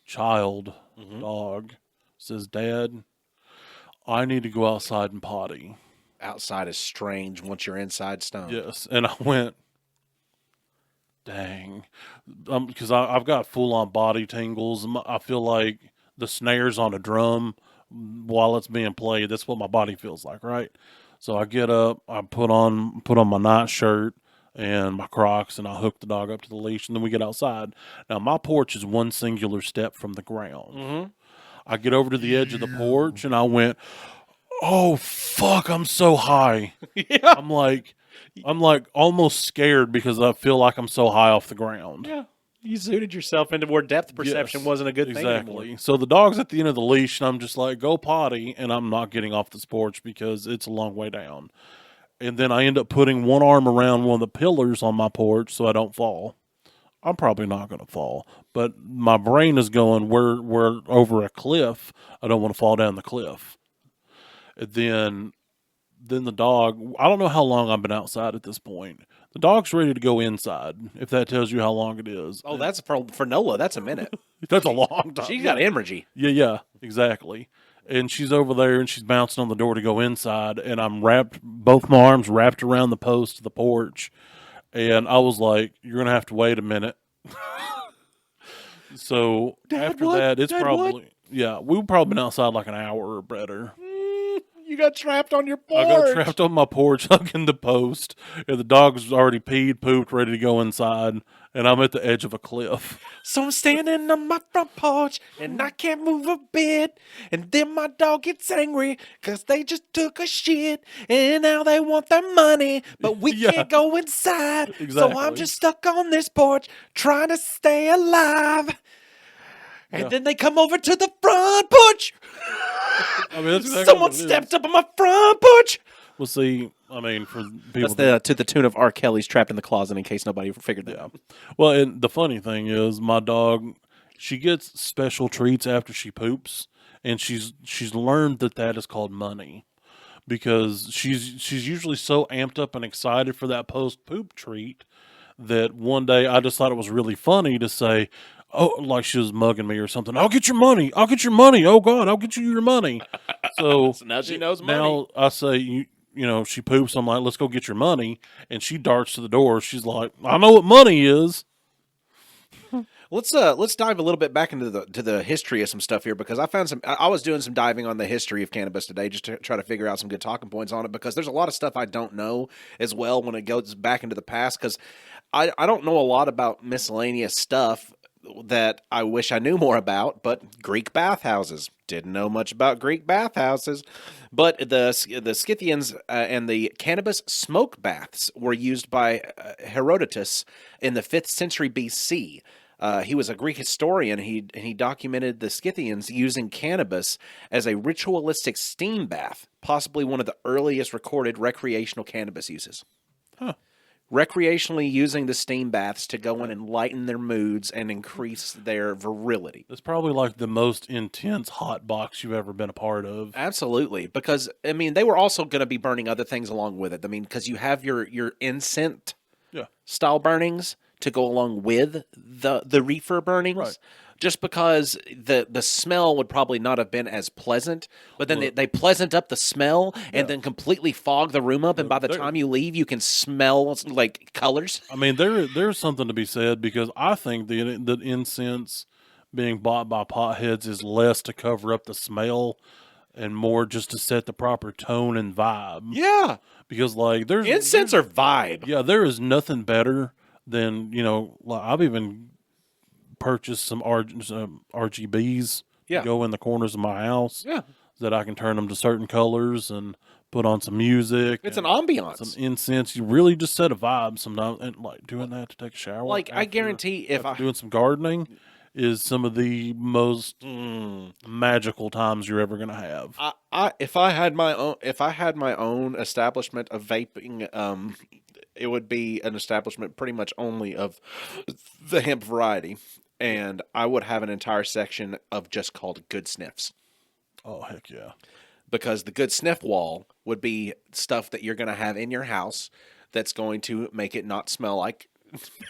child dog, says, Dad, I need to go outside and potty.
Outside is strange once you're inside stone.
Yes. And I went, dang. Because I've got full-on body tingles. I feel like the snares on a drum while it's being played. That's what my body feels like, right? So I get up, I put on my night shirt and my Crocs, and I hook the dog up to the leash, and then we get outside. Now, my porch is one singular step from the ground. I get over to the edge of the porch, and I went, oh, fuck, I'm so high.
Yeah.
I'm like almost scared because I feel like I'm so high off the ground.
Yeah. You zooted yourself into where depth perception
Yes,
wasn't a good thing anymore.
exactly. So the dog's at the end of the leash, and I'm just like, go potty, and I'm not getting off this porch because it's a long way down. And then I end up putting one arm around one of the pillars on my porch so I don't fall. I'm probably not going to fall, but my brain is going, we're over a cliff. I don't want to fall down the cliff. And then the dog, I don't know how long I've been outside at this point. The dog's ready to go inside, if that tells you how long it is.
Oh, that's for Nola. That's a minute.
That's a long time.
She's got energy.
Yeah, exactly. And she's over there and she's bouncing on the door to go inside. And I'm both my arms wrapped around the post of the porch. And I was like, you're going to have to wait a minute. So
Dad,
after
what?
that, it's
Dad,
probably,
what?
yeah, we've probably been outside like an hour or better.
You got trapped on your porch.
I got trapped on my porch, hugging the post, and the dog's already peed, pooped, ready to go inside, and I'm at the edge of a cliff.
So I'm standing on my front porch, and I can't move a bit. And then my dog gets angry, because they just took a shit. And now they want their money, but we
Yeah.
can't go inside. So
Exactly.
I'm just stuck on this porch, trying to stay alive. And
Yeah.
then they come over to the front porch.
I mean, that's exactly
Someone
what it is.
stepped up on my front porch.
Well, see, I mean, for
That's
people.
to the tune of R. Kelly's "Trapped in the Closet." In case nobody figured that out.
Well, and the funny thing is, my dog, she gets special treats after she poops, and she's learned that is called money, because she's usually so amped up and excited for that post poop treat that one day I just thought it was really funny to say, oh, like she was mugging me or something. I'll get your money. I'll get your money. Oh God, I'll get you your money. So,
So now she knows money.
Now I say, you know, she poops. I'm like, let's go get your money. And she darts to the door. She's like, I know what money is.
Let's dive a little bit back into the history of some stuff here, because I found I was doing some diving on the history of cannabis today just to try to figure out some good talking points on it, because there's a lot of stuff I don't know as well when it goes back into the past, because I don't know a lot about miscellaneous stuff that I wish I knew more about. But Greek bathhouses, didn't know much about Greek bathhouses, but the Scythians and the cannabis smoke baths were used by Herodotus in the 5th century BC. He was a Greek historian. He documented the Scythians using cannabis as a ritualistic steam bath, possibly one of the earliest recorded recreational cannabis uses.
Huh.
Recreationally using the steam baths to go in and lighten their moods and increase their virility.
It's probably like the most intense hot box you've ever been a part of.
Absolutely, because I mean they were also going to be burning other things along with it. I mean, because you have your incense style burnings to go along with the reefer burnings.
Right.
Just because the smell would probably not have been as pleasant, but then they pleasant up the smell and then completely fog the room up, and by the time you leave, you can smell like colors.
I mean, there's something to be said, because I think the incense being bought by potheads is less to cover up the smell and more just to set the proper tone and vibe.
Yeah,
Because like
incense or vibe.
Yeah, there is nothing better than, you know, like I've even purchased some RGBs
Yeah.
to go in the corners of my house.
Yeah.
That I can turn them to certain colors and put on some music.
It's an
and
ambiance.
some incense. You really just set a vibe sometimes. And like doing that to take a shower.
Like I
after-
guarantee, if
after doing some gardening is some of the most magical times you're ever gonna have.
if I had my own establishment of vaping, it would be an establishment pretty much only of the hemp variety, and I would have an entire section of just called Good Sniffs,
Oh heck yeah!
because the Good Sniff wall would be stuff that you're going to have in your house that's going to make it not smell like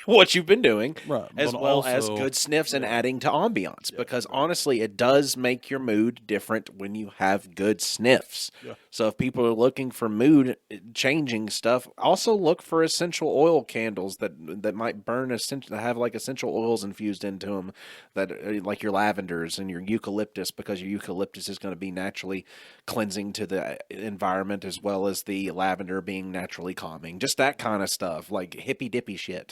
what you've been doing,
Right,
as
but
well as
also-
good sniffs and adding to ambiance, because honestly, it does make your mood different when you have good sniffs.
Yeah.
So if people are looking for mood changing stuff, also look for essential oil candles that might burn essential, have like essential oils infused into them, that like your lavenders and your eucalyptus, because your eucalyptus is going to be naturally cleansing to the environment, as well as the lavender being naturally calming. Just that kind of stuff, like hippy dippy shit.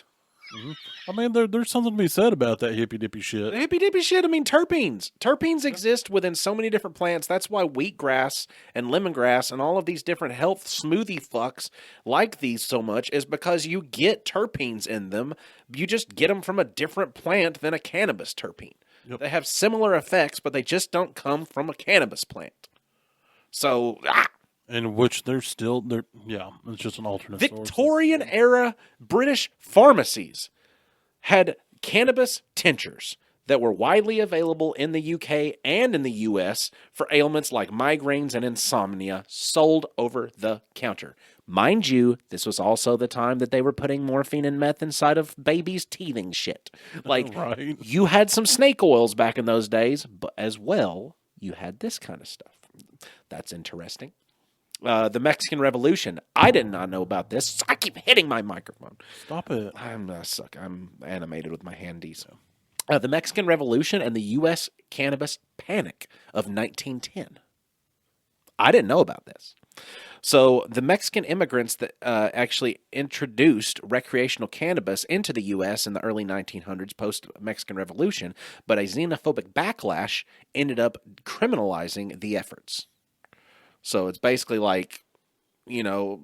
I mean, there's something to be said about that hippy dippy shit.
Hippy dippy shit. I mean, terpenes. Terpenes exist within so many different plants. That's why wheatgrass and lemongrass and all of these different health smoothie fucks like these so much, is because you get terpenes in them. You just get them from a different plant than a cannabis terpene.
Yep.
They have similar effects, but they just don't come from a cannabis plant. So,
In which it's just an alternate source.
Victorian era British pharmacies had cannabis tinctures that were widely available in the UK and in the US for ailments like migraines and insomnia, sold over the counter. Mind you, this was also the time that they were putting morphine and meth inside of babies' teething shit. Like,
Right.
you had some snake oils back in those days, but as well, you had this kind of stuff. That's interesting. The Mexican Revolution. I did not know about this. I keep hitting my microphone.
Stop it.
I suck. I'm animated with my handies. The Mexican Revolution and the U.S. cannabis panic of 1910. I didn't know about this. So the Mexican immigrants that actually introduced recreational cannabis into the U.S. in the early 1900s, post-Mexican Revolution, but a xenophobic backlash ended up criminalizing the efforts. So it's basically like, you know,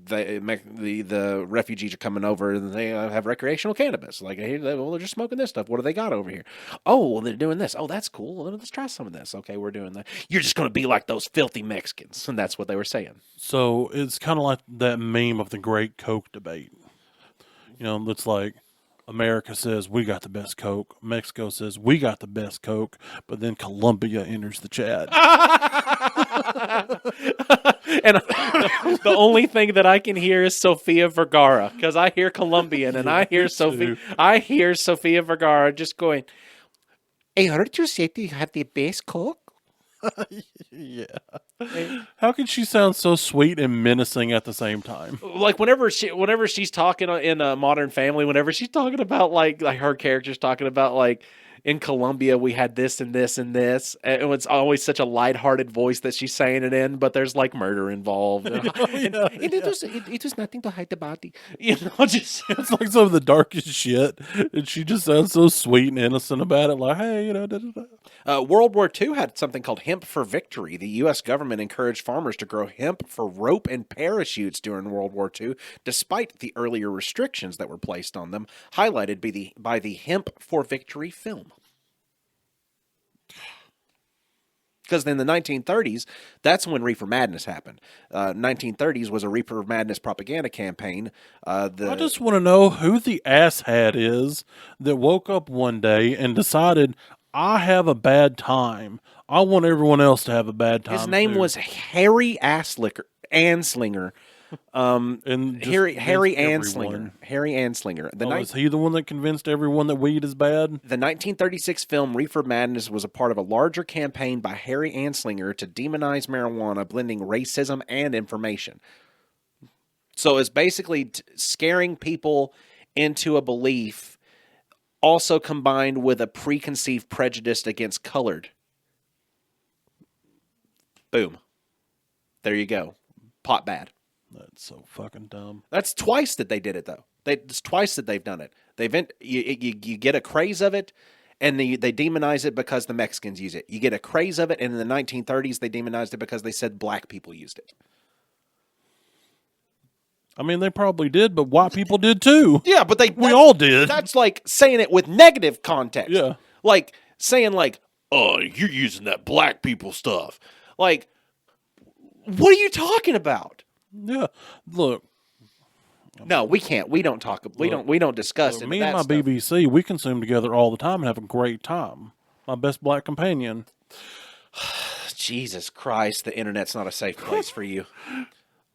the refugees are coming over and they have recreational cannabis. Like, hey, well, they're just smoking this stuff. What do they got over here? Oh, well, they're doing this. Oh, that's cool. Let's try some of this. Okay, we're doing that. You're just going to be like those filthy Mexicans, and that's what they were saying.
So it's kind of like that meme of the Great Coke debate. You know, it's like America says we got the best Coke, Mexico says we got the best Coke, but then Colombia enters the chat.
And the only thing that I can hear is Sofia Vergara, because I hear Colombian and I hear Sofia Vergara just going, "I heard you say you had the best Coke."
Yeah. How can she sound so sweet and menacing at the same time?
Like whenever she's talking in a Modern Family, whenever she's talking about like her character's talking about like in Colombia we had this and this and this, and it's always such a lighthearted voice that she's saying it in, but there's like murder involved. It was nothing to hide the body, you know. Just
It's like some of the darkest shit, and she just sounds so sweet and innocent about it. Like, hey, you know, da, da, da.
World War II had something called Hemp for Victory. The U.S. government encouraged farmers to grow hemp for rope and parachutes during World War II, despite the earlier restrictions that were placed on them, highlighted by the Hemp for Victory film. Because in the 1930s, that's when Reefer Madness happened. 1930s was a Reefer Madness propaganda campaign.
I just want to know who the asshat is that woke up one day and decided, I have a bad time. I want everyone else to have a bad time.
His name
too.
was Harry Anslinger.
And just
Harry
convinced
Anslinger.
everyone.
Harry Anslinger.
Is he the one that convinced everyone that weed is bad?
The 1936 film Reefer Madness was a part of a larger campaign by Harry Anslinger to demonize marijuana, blending racism and information. So it's basically scaring people into a belief, also combined with a preconceived prejudice against colored. Boom. There you go. Pot bad.
That's so fucking dumb.
That's twice that they did it, though. It's twice that they've done it. You get a craze of it, and they demonize it because the Mexicans use it. You get a craze of it, and in the 1930s, they demonized it because they said black people used it.
I mean, they probably did, but white people did too.
Yeah, but
We all did.
That's like saying it with negative context.
Yeah.
Like saying like, "Oh, you're using that black people stuff." Like, what are you talking about?
Yeah. Look,
No, we can't. We don't talk. We don't discuss it.
me and my BBC, we consume together all the time and have a great time. My best black companion.
Jesus Christ, the internet's not a safe place for you.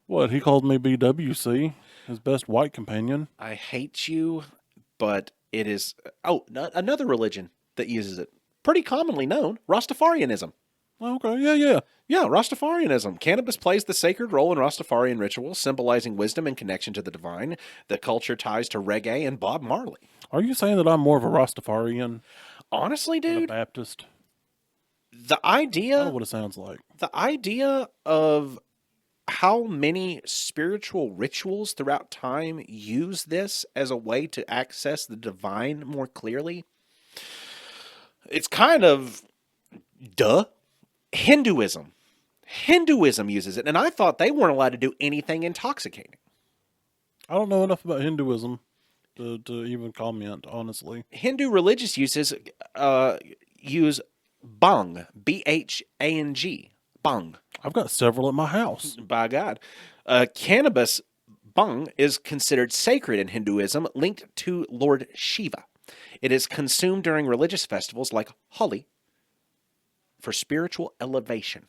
What, he called me BWC, his best white companion.
I hate you, but it is... Oh, another religion that uses it. Pretty commonly known, Rastafarianism.
Okay, yeah.
Yeah, Rastafarianism. Cannabis plays the sacred role in Rastafarian rituals, symbolizing wisdom and connection to the divine. The culture ties to reggae and Bob Marley.
Are you saying that I'm more of a Rastafarian
Honestly,
than a
dude,
Baptist?
the
I don't know
idea
what it sounds like.
of how many spiritual rituals throughout time use this as a way to access the divine more clearly, it's kind of duh. Hinduism uses it, and I thought they weren't allowed to do anything intoxicating.
I don't know enough about Hinduism to even comment, honestly.
Hindu religious uses use bhang, B-H-A-N-G, bhang.
I've got several at my house.
By God. Cannabis, bhang, is considered sacred in Hinduism, linked to Lord Shiva. It is consumed during religious festivals like Holi for spiritual elevation.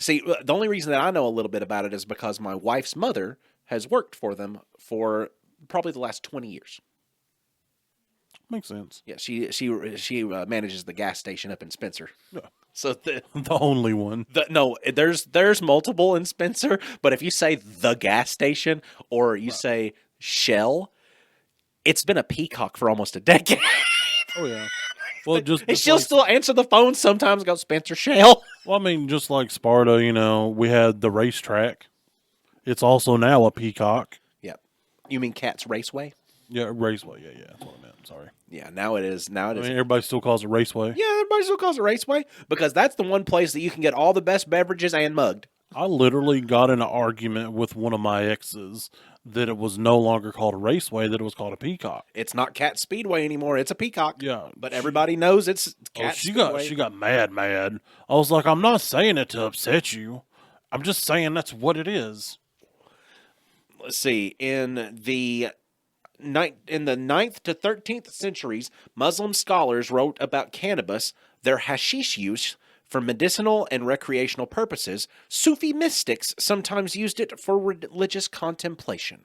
See, the only reason that I know a little bit about it is because my wife's mother has worked for them for probably the last 20 years.
Makes sense.
Yeah, she manages the gas station up in Spencer.
Yeah.
So
The only one.
no, there's multiple in Spencer, but if you say the gas station or you say Shell, it's been a Peacock for almost a decade.
Oh, yeah. Well,
And she'll still answer the phone sometimes. Go Spencer Shell.
Well, I mean, just like Sparta, you know, we had the racetrack. It's also now a Peacock.
Yeah, you mean Cat's Raceway?
Yeah, Raceway. Yeah, that's what I meant. Sorry.
Yeah, now it is. Now it
I
is.
mean, everybody still calls it Raceway.
Yeah, everybody still calls it Raceway because that's the one place that you can get all the best beverages and mugged.
I literally got in an argument with one of my exes that it was no longer called a raceway, that it was called a peacock.
It's not Cat Speedway anymore. It's a Peacock.
Yeah,
But everybody knows it's
Oh,
Cat
she
Speedway.
got mad. I was like, I'm not saying it to upset you. I'm just saying that's what it is.
Let's see. In the 9th to 13th centuries, Muslim scholars wrote about cannabis, their hashish use for medicinal and recreational purposes. Sufi mystics sometimes used it for religious contemplation.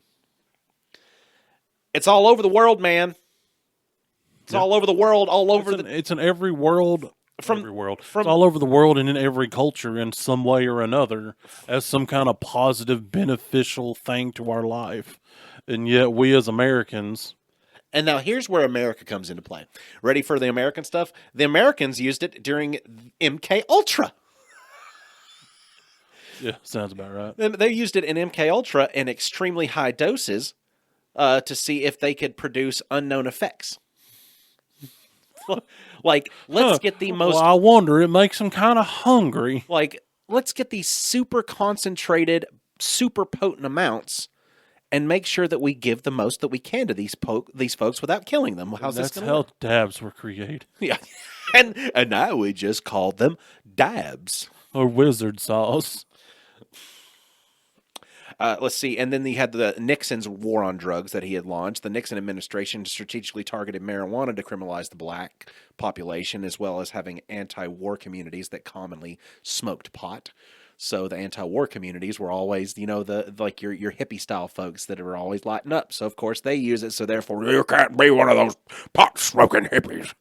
It's all over the world, man. It's all over the world, all over
It's in every world.
From-
Every world.
from-
It's all over the world and in every culture in some way or another as some kind of positive, beneficial thing to our life. And yet we as Americans,
And now here's where America comes into play. Ready for the American stuff? The Americans used it during MK Ultra.
yeah, sounds about right.
And they used it in MK Ultra in extremely high doses to see if they could produce unknown effects. Like, let's get the most.
Well, I wonder, it makes them kind of hungry.
Like, let's get these super concentrated, super potent amounts, and make sure that we give the most that we can to these folks without killing them. How's this
That's
going to
how
work?
dabs were created.
Yeah, and now we just called them dabs.
Or wizard sauce.
Let's see. And then they had the Nixon's war on drugs that he had launched. The Nixon administration strategically targeted marijuana to criminalize the black population, as well as having anti-war communities that commonly smoked pot. So the anti-war communities were always, the like your hippie style folks that were always lighting up. So of course they use it. So therefore you can't be one of those pot smoking hippies.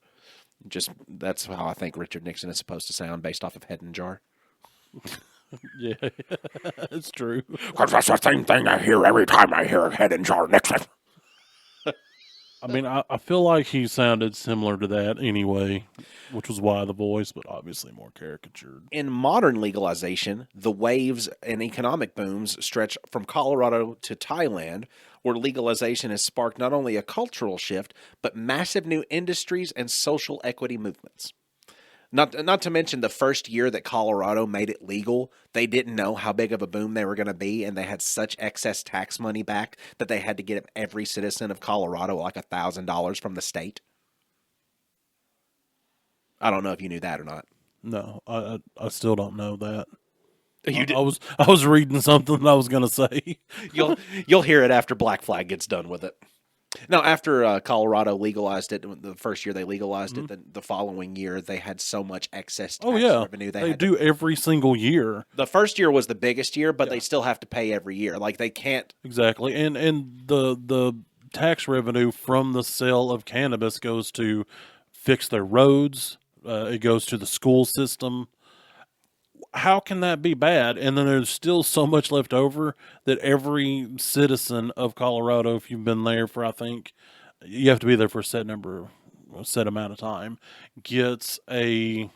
Just that's how I think Richard Nixon is supposed to sound based off of Head and Jar.
Yeah, it's true.
Because that's the same thing I hear every time I hear Head and Jar Nixon.
I mean, I feel like he sounded similar to that anyway, which was why the voice, but obviously more caricatured.
In modern legalization, the waves and economic booms stretch from Colorado to Thailand, where legalization has sparked not only a cultural shift, but massive new industries and social equity movements. Not to mention the first year that Colorado made it legal, they didn't know how big of a boom they were going to be, and they had such excess tax money back that they had to give every citizen of Colorado like $1,000 from the state. I don't know if you knew that or not.
No, I still don't know that.
You did.
I was reading something that I was going to say.
You'll hear it after Black Flag gets done with it. Now, after Colorado legalized it, the first year they legalized it, the following year they had so much excess tax revenue.
They do every single year.
The first year was the biggest year, but they still have to pay every year. Like they can't.
Exactly, and the tax revenue from the sale of cannabis goes to fix their roads. It goes to the school system. How can that be bad? And then there's still so much left over that every citizen of Colorado, if you've been there for, I think, you have to be there for a set amount of time, gets a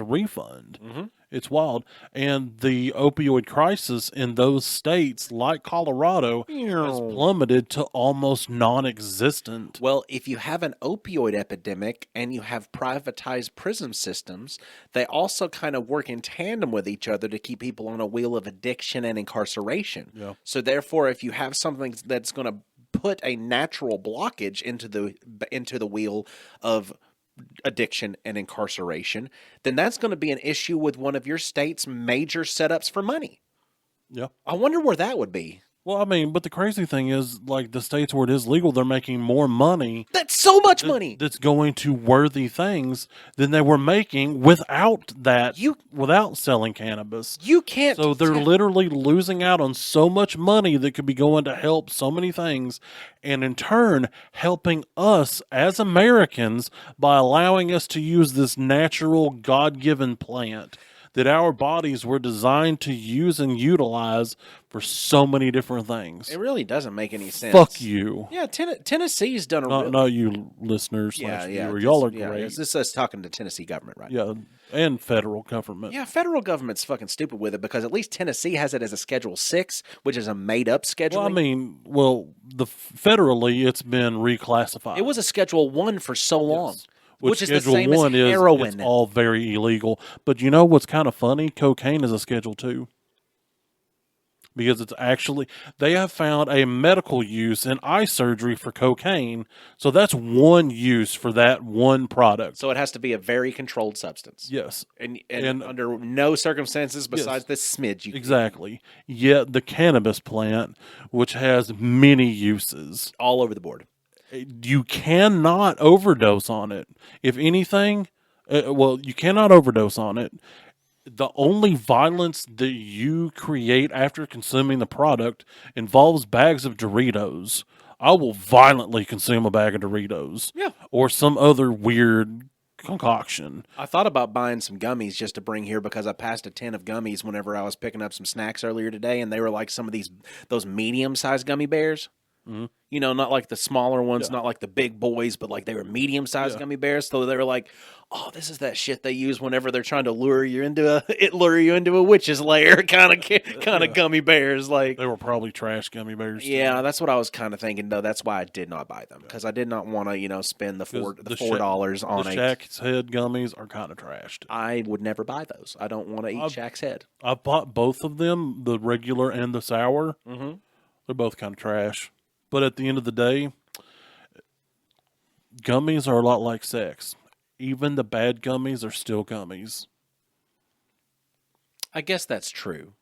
refund. Mm-hmm. It's wild. And the opioid crisis in those states, like Colorado, has plummeted to almost non-existent.
Well, if you have an opioid epidemic and you have privatized prison systems, they also kind of work in tandem with each other to keep people on a wheel of addiction and incarceration.
Yeah.
So therefore, if you have something that's going to put a natural blockage into the wheel of addiction and incarceration, then that's going to be an issue with one of your state's major setups for money.
Yeah.
I wonder where that would be.
Well, I mean, but the crazy thing is, like, the states where it is legal, they're making more money.
That's so much money.
That's going to worthy things than they were making without that, without selling cannabis.
You can't.
So they're literally losing out on so much money that could be going to help so many things, and in turn helping us as Americans by allowing us to use this natural God-given plant that our bodies were designed to use and utilize for so many different things.
It really doesn't make any sense.
Fuck you.
Yeah, Tennessee's done a
Not you listeners.
Yeah,
Viewer. Y'all are
yeah,
great.
This is us talking to Tennessee government, right?
Yeah, and federal government.
Yeah, federal government's fucking stupid with it because at least Tennessee has it as a Schedule 6, which is a made-up schedule.
Well, I mean, federally, it's been reclassified.
It was a Schedule 1 for so long.
Yes.
Which is the
Schedule
same as
1
heroin.
It's all very illegal. But you know what's kind of funny? Cocaine is a Schedule 2. because it's actually, they have found a medical use in eye surgery for cocaine. So that's one use for that one product.
So it has to be a very controlled substance.
Yes,
And under no circumstances besides this smidge.
exactly. Yet the cannabis plant, which has many uses,
All over the board.
you cannot overdose on it. If anything, you cannot overdose on it. The only violence that you create after consuming the product involves bags of Doritos. I will violently consume a bag of Doritos.
Yeah.
Or some other weird concoction.
I thought about buying some gummies just to bring here because I passed a tin of gummies whenever I was picking up some snacks earlier today, and they were like some of those medium-sized gummy bears.
Mhm.
You know, not like the smaller ones,
Yeah.
not like the big boys, but like they were medium-sized
Yeah.
gummy bears. So they were like, "Oh, this is that shit they use whenever they're trying to lure you into a witch's lair kind of gummy bears." Like,
They were probably trash gummy bears. too.
yeah, that's what I was kind of thinking. Though that's why I did not buy them because I did not want to, spend the $4 on
the
a.
Shack's Head gummies are kind of trashed.
I would never buy those. I don't want to eat
I've-
Shaq's head.
I bought both of them, the regular and the sour.
Mm-hmm.
They're both kind of trash. But at the end of the day, gummies are a lot like sex. Even the bad gummies are still gummies.
I guess that's true.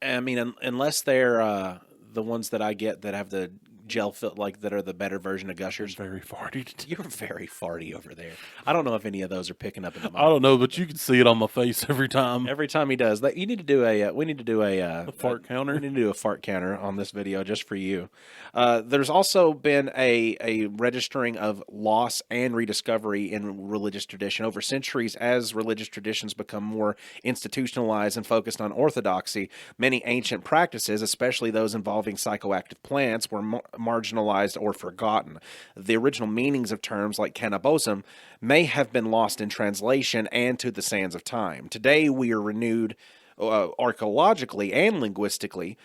I mean, unless they're the ones that I get that have the gel fit, like that are the better version of Gushers.
Very farty.
You're very farty over there. I don't know if any of those are picking up in the
I
mic.
don't know, but you can see it on my face every time.
Every time he does that, you need to do we need to do a
fart counter?
We need to do a fart counter on this video just for you. There's also been a registering of loss and rediscovery in religious tradition over centuries as religious traditions become more institutionalized and focused on orthodoxy. Many ancient practices, especially those involving psychoactive plants, were marginalized or forgotten. The original meanings of terms like cannabism may have been lost in translation and to the sands of time. Today, we are renewed archaeologically and linguistically,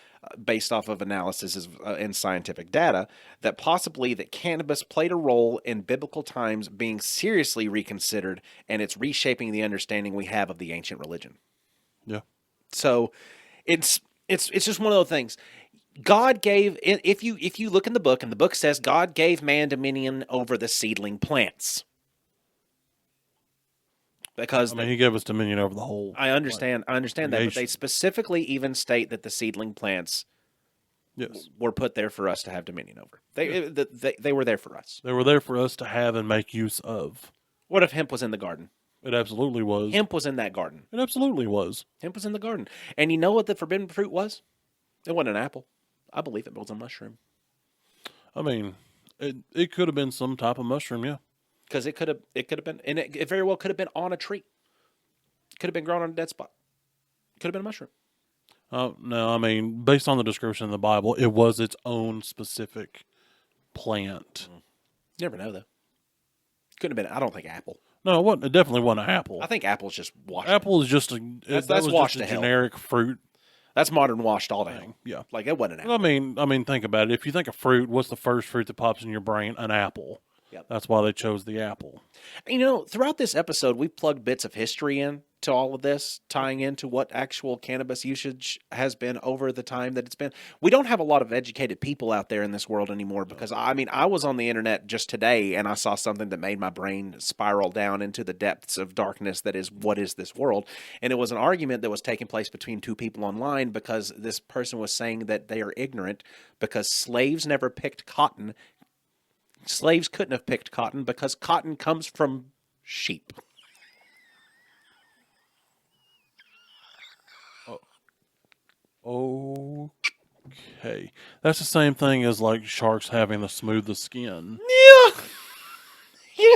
based off of analysis and scientific data, that possibly that cannabis played a role in biblical times being seriously reconsidered, and it's reshaping the understanding we have of the ancient religion.
Yeah.
So, it's just one of those things. God gave, if you look in the book, and the book says God gave man dominion over the seedling plants. Because
I mean, he gave us dominion over the whole.
I understand that, but they
creation.
specifically even state that the seedling plants
Yes.
were put there for us to have dominion over. They were there for us.
They were there for us to have and make use of.
What if hemp was in the garden?
It absolutely was.
Hemp was in that garden.
It absolutely was.
Hemp was in the garden. And you know what the forbidden fruit was? It wasn't an apple. I believe it was a mushroom.
I mean, it could have been some type of mushroom, yeah.
Because it could have been, and it very well could have been on a tree. Could have been grown on a dead spot. Could have been a mushroom.
No, I mean, based on the description in the Bible, it was its own specific plant.
You never know, though. Could have been, I don't think apple.
No, it wasn't. It definitely wasn't an apple.
I think apple's just washed.
Apple is just
That's
that was
washed
just
to
a
hell.
generic fruit
That's modern washed all down.
thing. Yeah.
Like, it wasn't an apple.
I mean, think about it. If you think of fruit, what's the first fruit that pops in your brain? An apple.
Yep.
That's why they chose the apple.
You know, throughout this episode, we've plugged bits of history in to all of this, tying into what actual cannabis usage has been over the time that it's been. We don't have a lot of educated people out there in this world anymore because, I mean, I was on the internet just today and I saw something that made my brain spiral down into the depths of darkness that is, what is this world? And it was an argument that was taking place between two people online because this person was saying that they are ignorant because slaves never picked cotton. Slaves couldn't have picked cotton because cotton comes from sheep.
Okay. That's the same thing as like sharks having the smoothest skin.
Yeah. Yeah.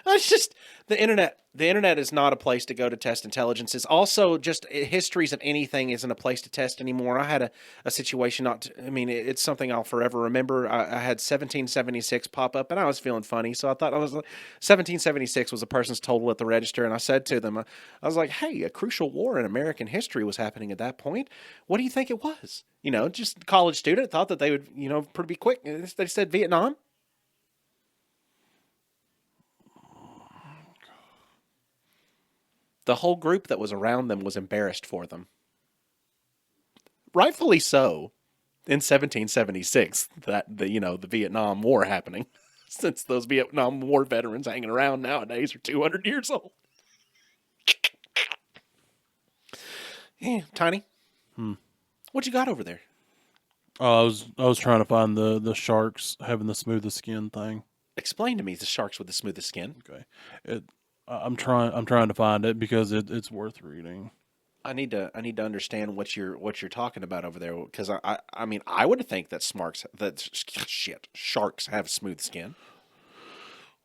That's just the internet. The internet is not a place to go to test intelligence. It's also just histories of anything isn't a place to test anymore. I had a situation it's something I'll forever remember. I had 1776 pop up and I was feeling funny. So I thought 1776 was a person's total at the register. And I said to them, I was like, hey, a crucial war in American history was happening at that point. What do you think it was? Just a college student thought that they would, pretty quick. They said Vietnam. The whole group that was around them was embarrassed for them. rightfully so. In 1776, the Vietnam War happening, since those Vietnam War veterans hanging around nowadays are 200 years old. Yeah, Tiny. What you got over there?
Oh, I was trying to find the sharks having the smoothest skin thing.
Explain to me the sharks with the smoothest skin.
Okay, I'm trying to find it because it's worth reading.
I need to understand what you're talking about over there, because I mean I would think that sharks have smooth skin.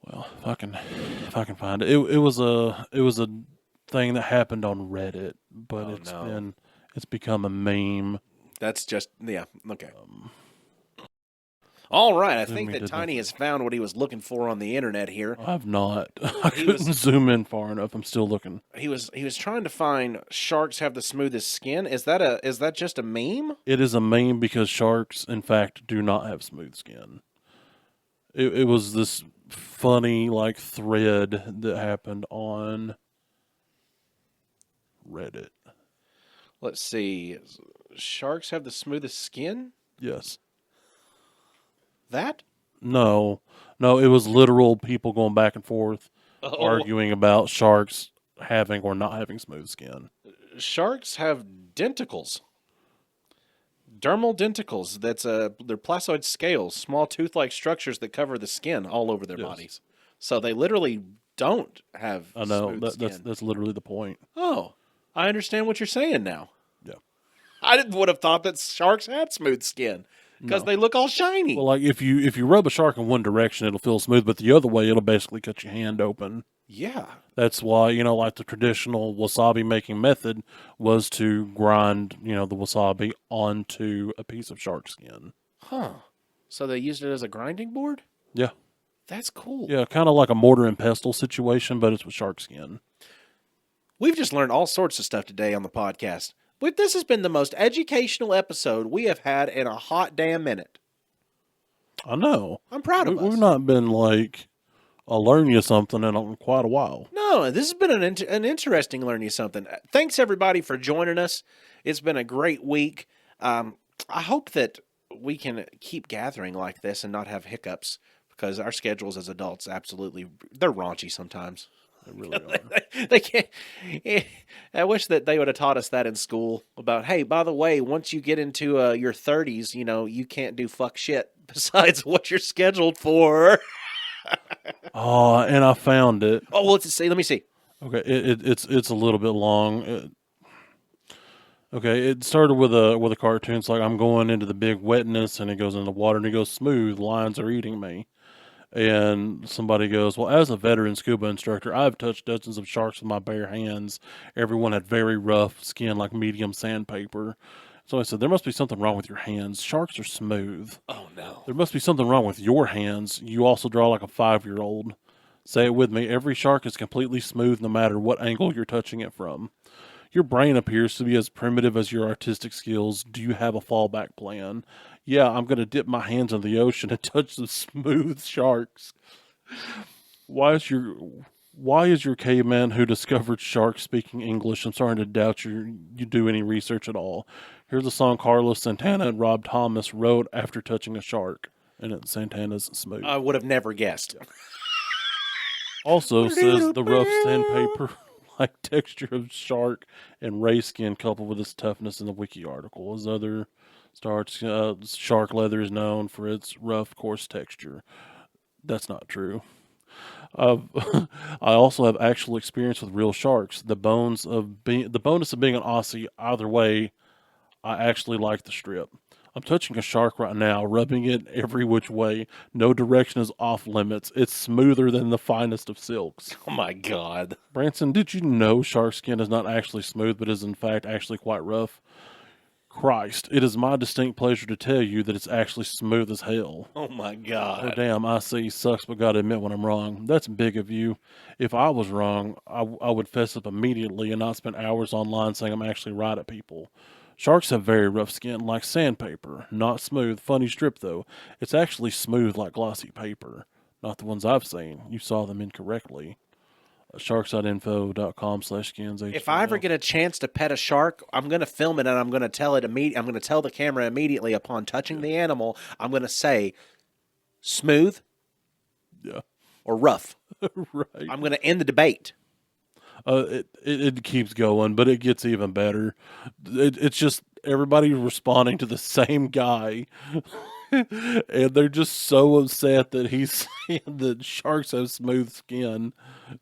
Well, if I can find it, it was a thing that happened on Reddit, but it's become a meme.
That's just okay. All right, I think
me
that
to
Tiny has found what he was looking for on the internet here.
I've not. I couldn't zoom in far enough. I'm still looking.
He was trying to find sharks have the smoothest skin. Is that just a meme?
It is a meme because sharks, in fact, do not have smooth skin. It was this funny like thread that happened on Reddit.
Let's see. Sharks have the smoothest skin?
Yes.
That?
No, it was literal people going back and forth arguing about sharks having or not having smooth skin.
Sharks have denticles. Dermal denticles. They're placoid scales, small tooth-like structures that cover the skin all over their bodies. So they literally don't have
I know
smooth skin.
that's literally the point.
Oh, I understand what you're saying now.
Yeah.
I would have thought that sharks had smooth skin because they look all shiny.
Well, like if you rub a shark in one direction, it'll feel smooth, but the other way, it'll basically cut your hand open.
Yeah.
That's why, like the traditional wasabi making method was to grind, the wasabi onto a piece of shark skin.
Huh. So they used it as a grinding board?
Yeah.
That's cool.
Yeah, kind of like a mortar and pestle situation, but it's with shark skin.
We've just learned all sorts of stuff today on the podcast. But this has been the most educational episode we have had in a hot damn minute.
I know.
I'm proud of us.
We've not been like, I'll learn you something in quite a while.
No, this has been an interesting learn you something. Thanks everybody for joining us. It's been a great week. I hope that we can keep gathering like this and not have hiccups, because our schedules as adults they're raunchy sometimes.
They really are.
They can't. I wish that they would have taught us that in school about, hey, by the way, once you get into your 30s, you can't do fuck shit besides what you're scheduled for.
Oh, and I found it.
Oh, well, let me see.
Okay, it's a little bit long. Okay, it started with a cartoon. It's like I'm going into the big wetness, and it goes into the water, and it goes smooth. Lions are eating me. And somebody goes, well, as a veteran scuba instructor, I've touched dozens of sharks with my bare hands. Everyone had very rough skin, like medium sandpaper. So I said, there must be something wrong with your hands. Sharks are smooth.
Oh, no.
There must be something wrong with your hands. You also draw like a 5-year-old. Say it with me. Every shark is completely smooth no matter what angle you're touching it from. Your brain appears to be as primitive as your artistic skills. Do you have a fallback plan? Yeah, I'm going to dip my hands in the ocean and touch the smooth sharks. Why is your caveman who discovered sharks speaking English? I'm starting to doubt you do any research at all. Here's a song Carlos Santana and Rob Thomas wrote after touching a shark. And it's Santana's Smooth.
I would have never guessed.
Also says the rough sandpaper like texture of shark and ray skin coupled with its toughness in the wiki article. As other starts, shark leather is known for its rough, coarse texture. That's not true. I also have actual experience with real sharks. The bonus of being an Aussie, either way, I actually like the strip. I'm touching a shark right now, rubbing it every which way. No direction is off limits. It's smoother than the finest of silks.
Oh my God.
Branson, did you know shark skin is not actually smooth, but is in fact actually quite rough? Christ, it is my distinct pleasure to tell you that it's actually smooth as hell.
Oh my God.
Oh damn, I see. Sucks, but gotta admit when I'm wrong. That's big of you. If I was wrong, I would fess up immediately and not spend hours online saying I'm actually right at people. Sharks have very rough skin, like sandpaper. Not smooth. Funny strip, though. It's actually smooth like glossy paper. Not the ones I've seen. You saw them incorrectly. Sharksightinfo.com/skins.
If I ever get a chance to pet a shark, I'm going to film it and I'm going to tell it I'm going to tell the camera immediately upon touching the animal. I'm going to say smooth
Yeah.
or rough.
Right.
I'm going to end the debate.
It keeps going, but it gets even better. It's just everybody responding to the same guy, and they're just so upset that he's saying that sharks have smooth skin,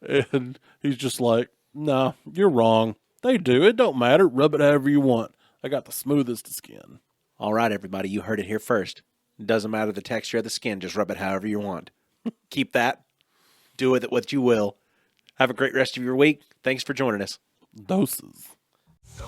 and he's just like, "Nah, you're wrong. They do. It don't matter. Rub it however you want. I got the smoothest skin."
All right, everybody, you heard it here first. It doesn't matter the texture of the skin. Just rub it however you want. Keep that. Do with it what you will. Have a great rest of your week. Thanks for joining us.
Doses.
So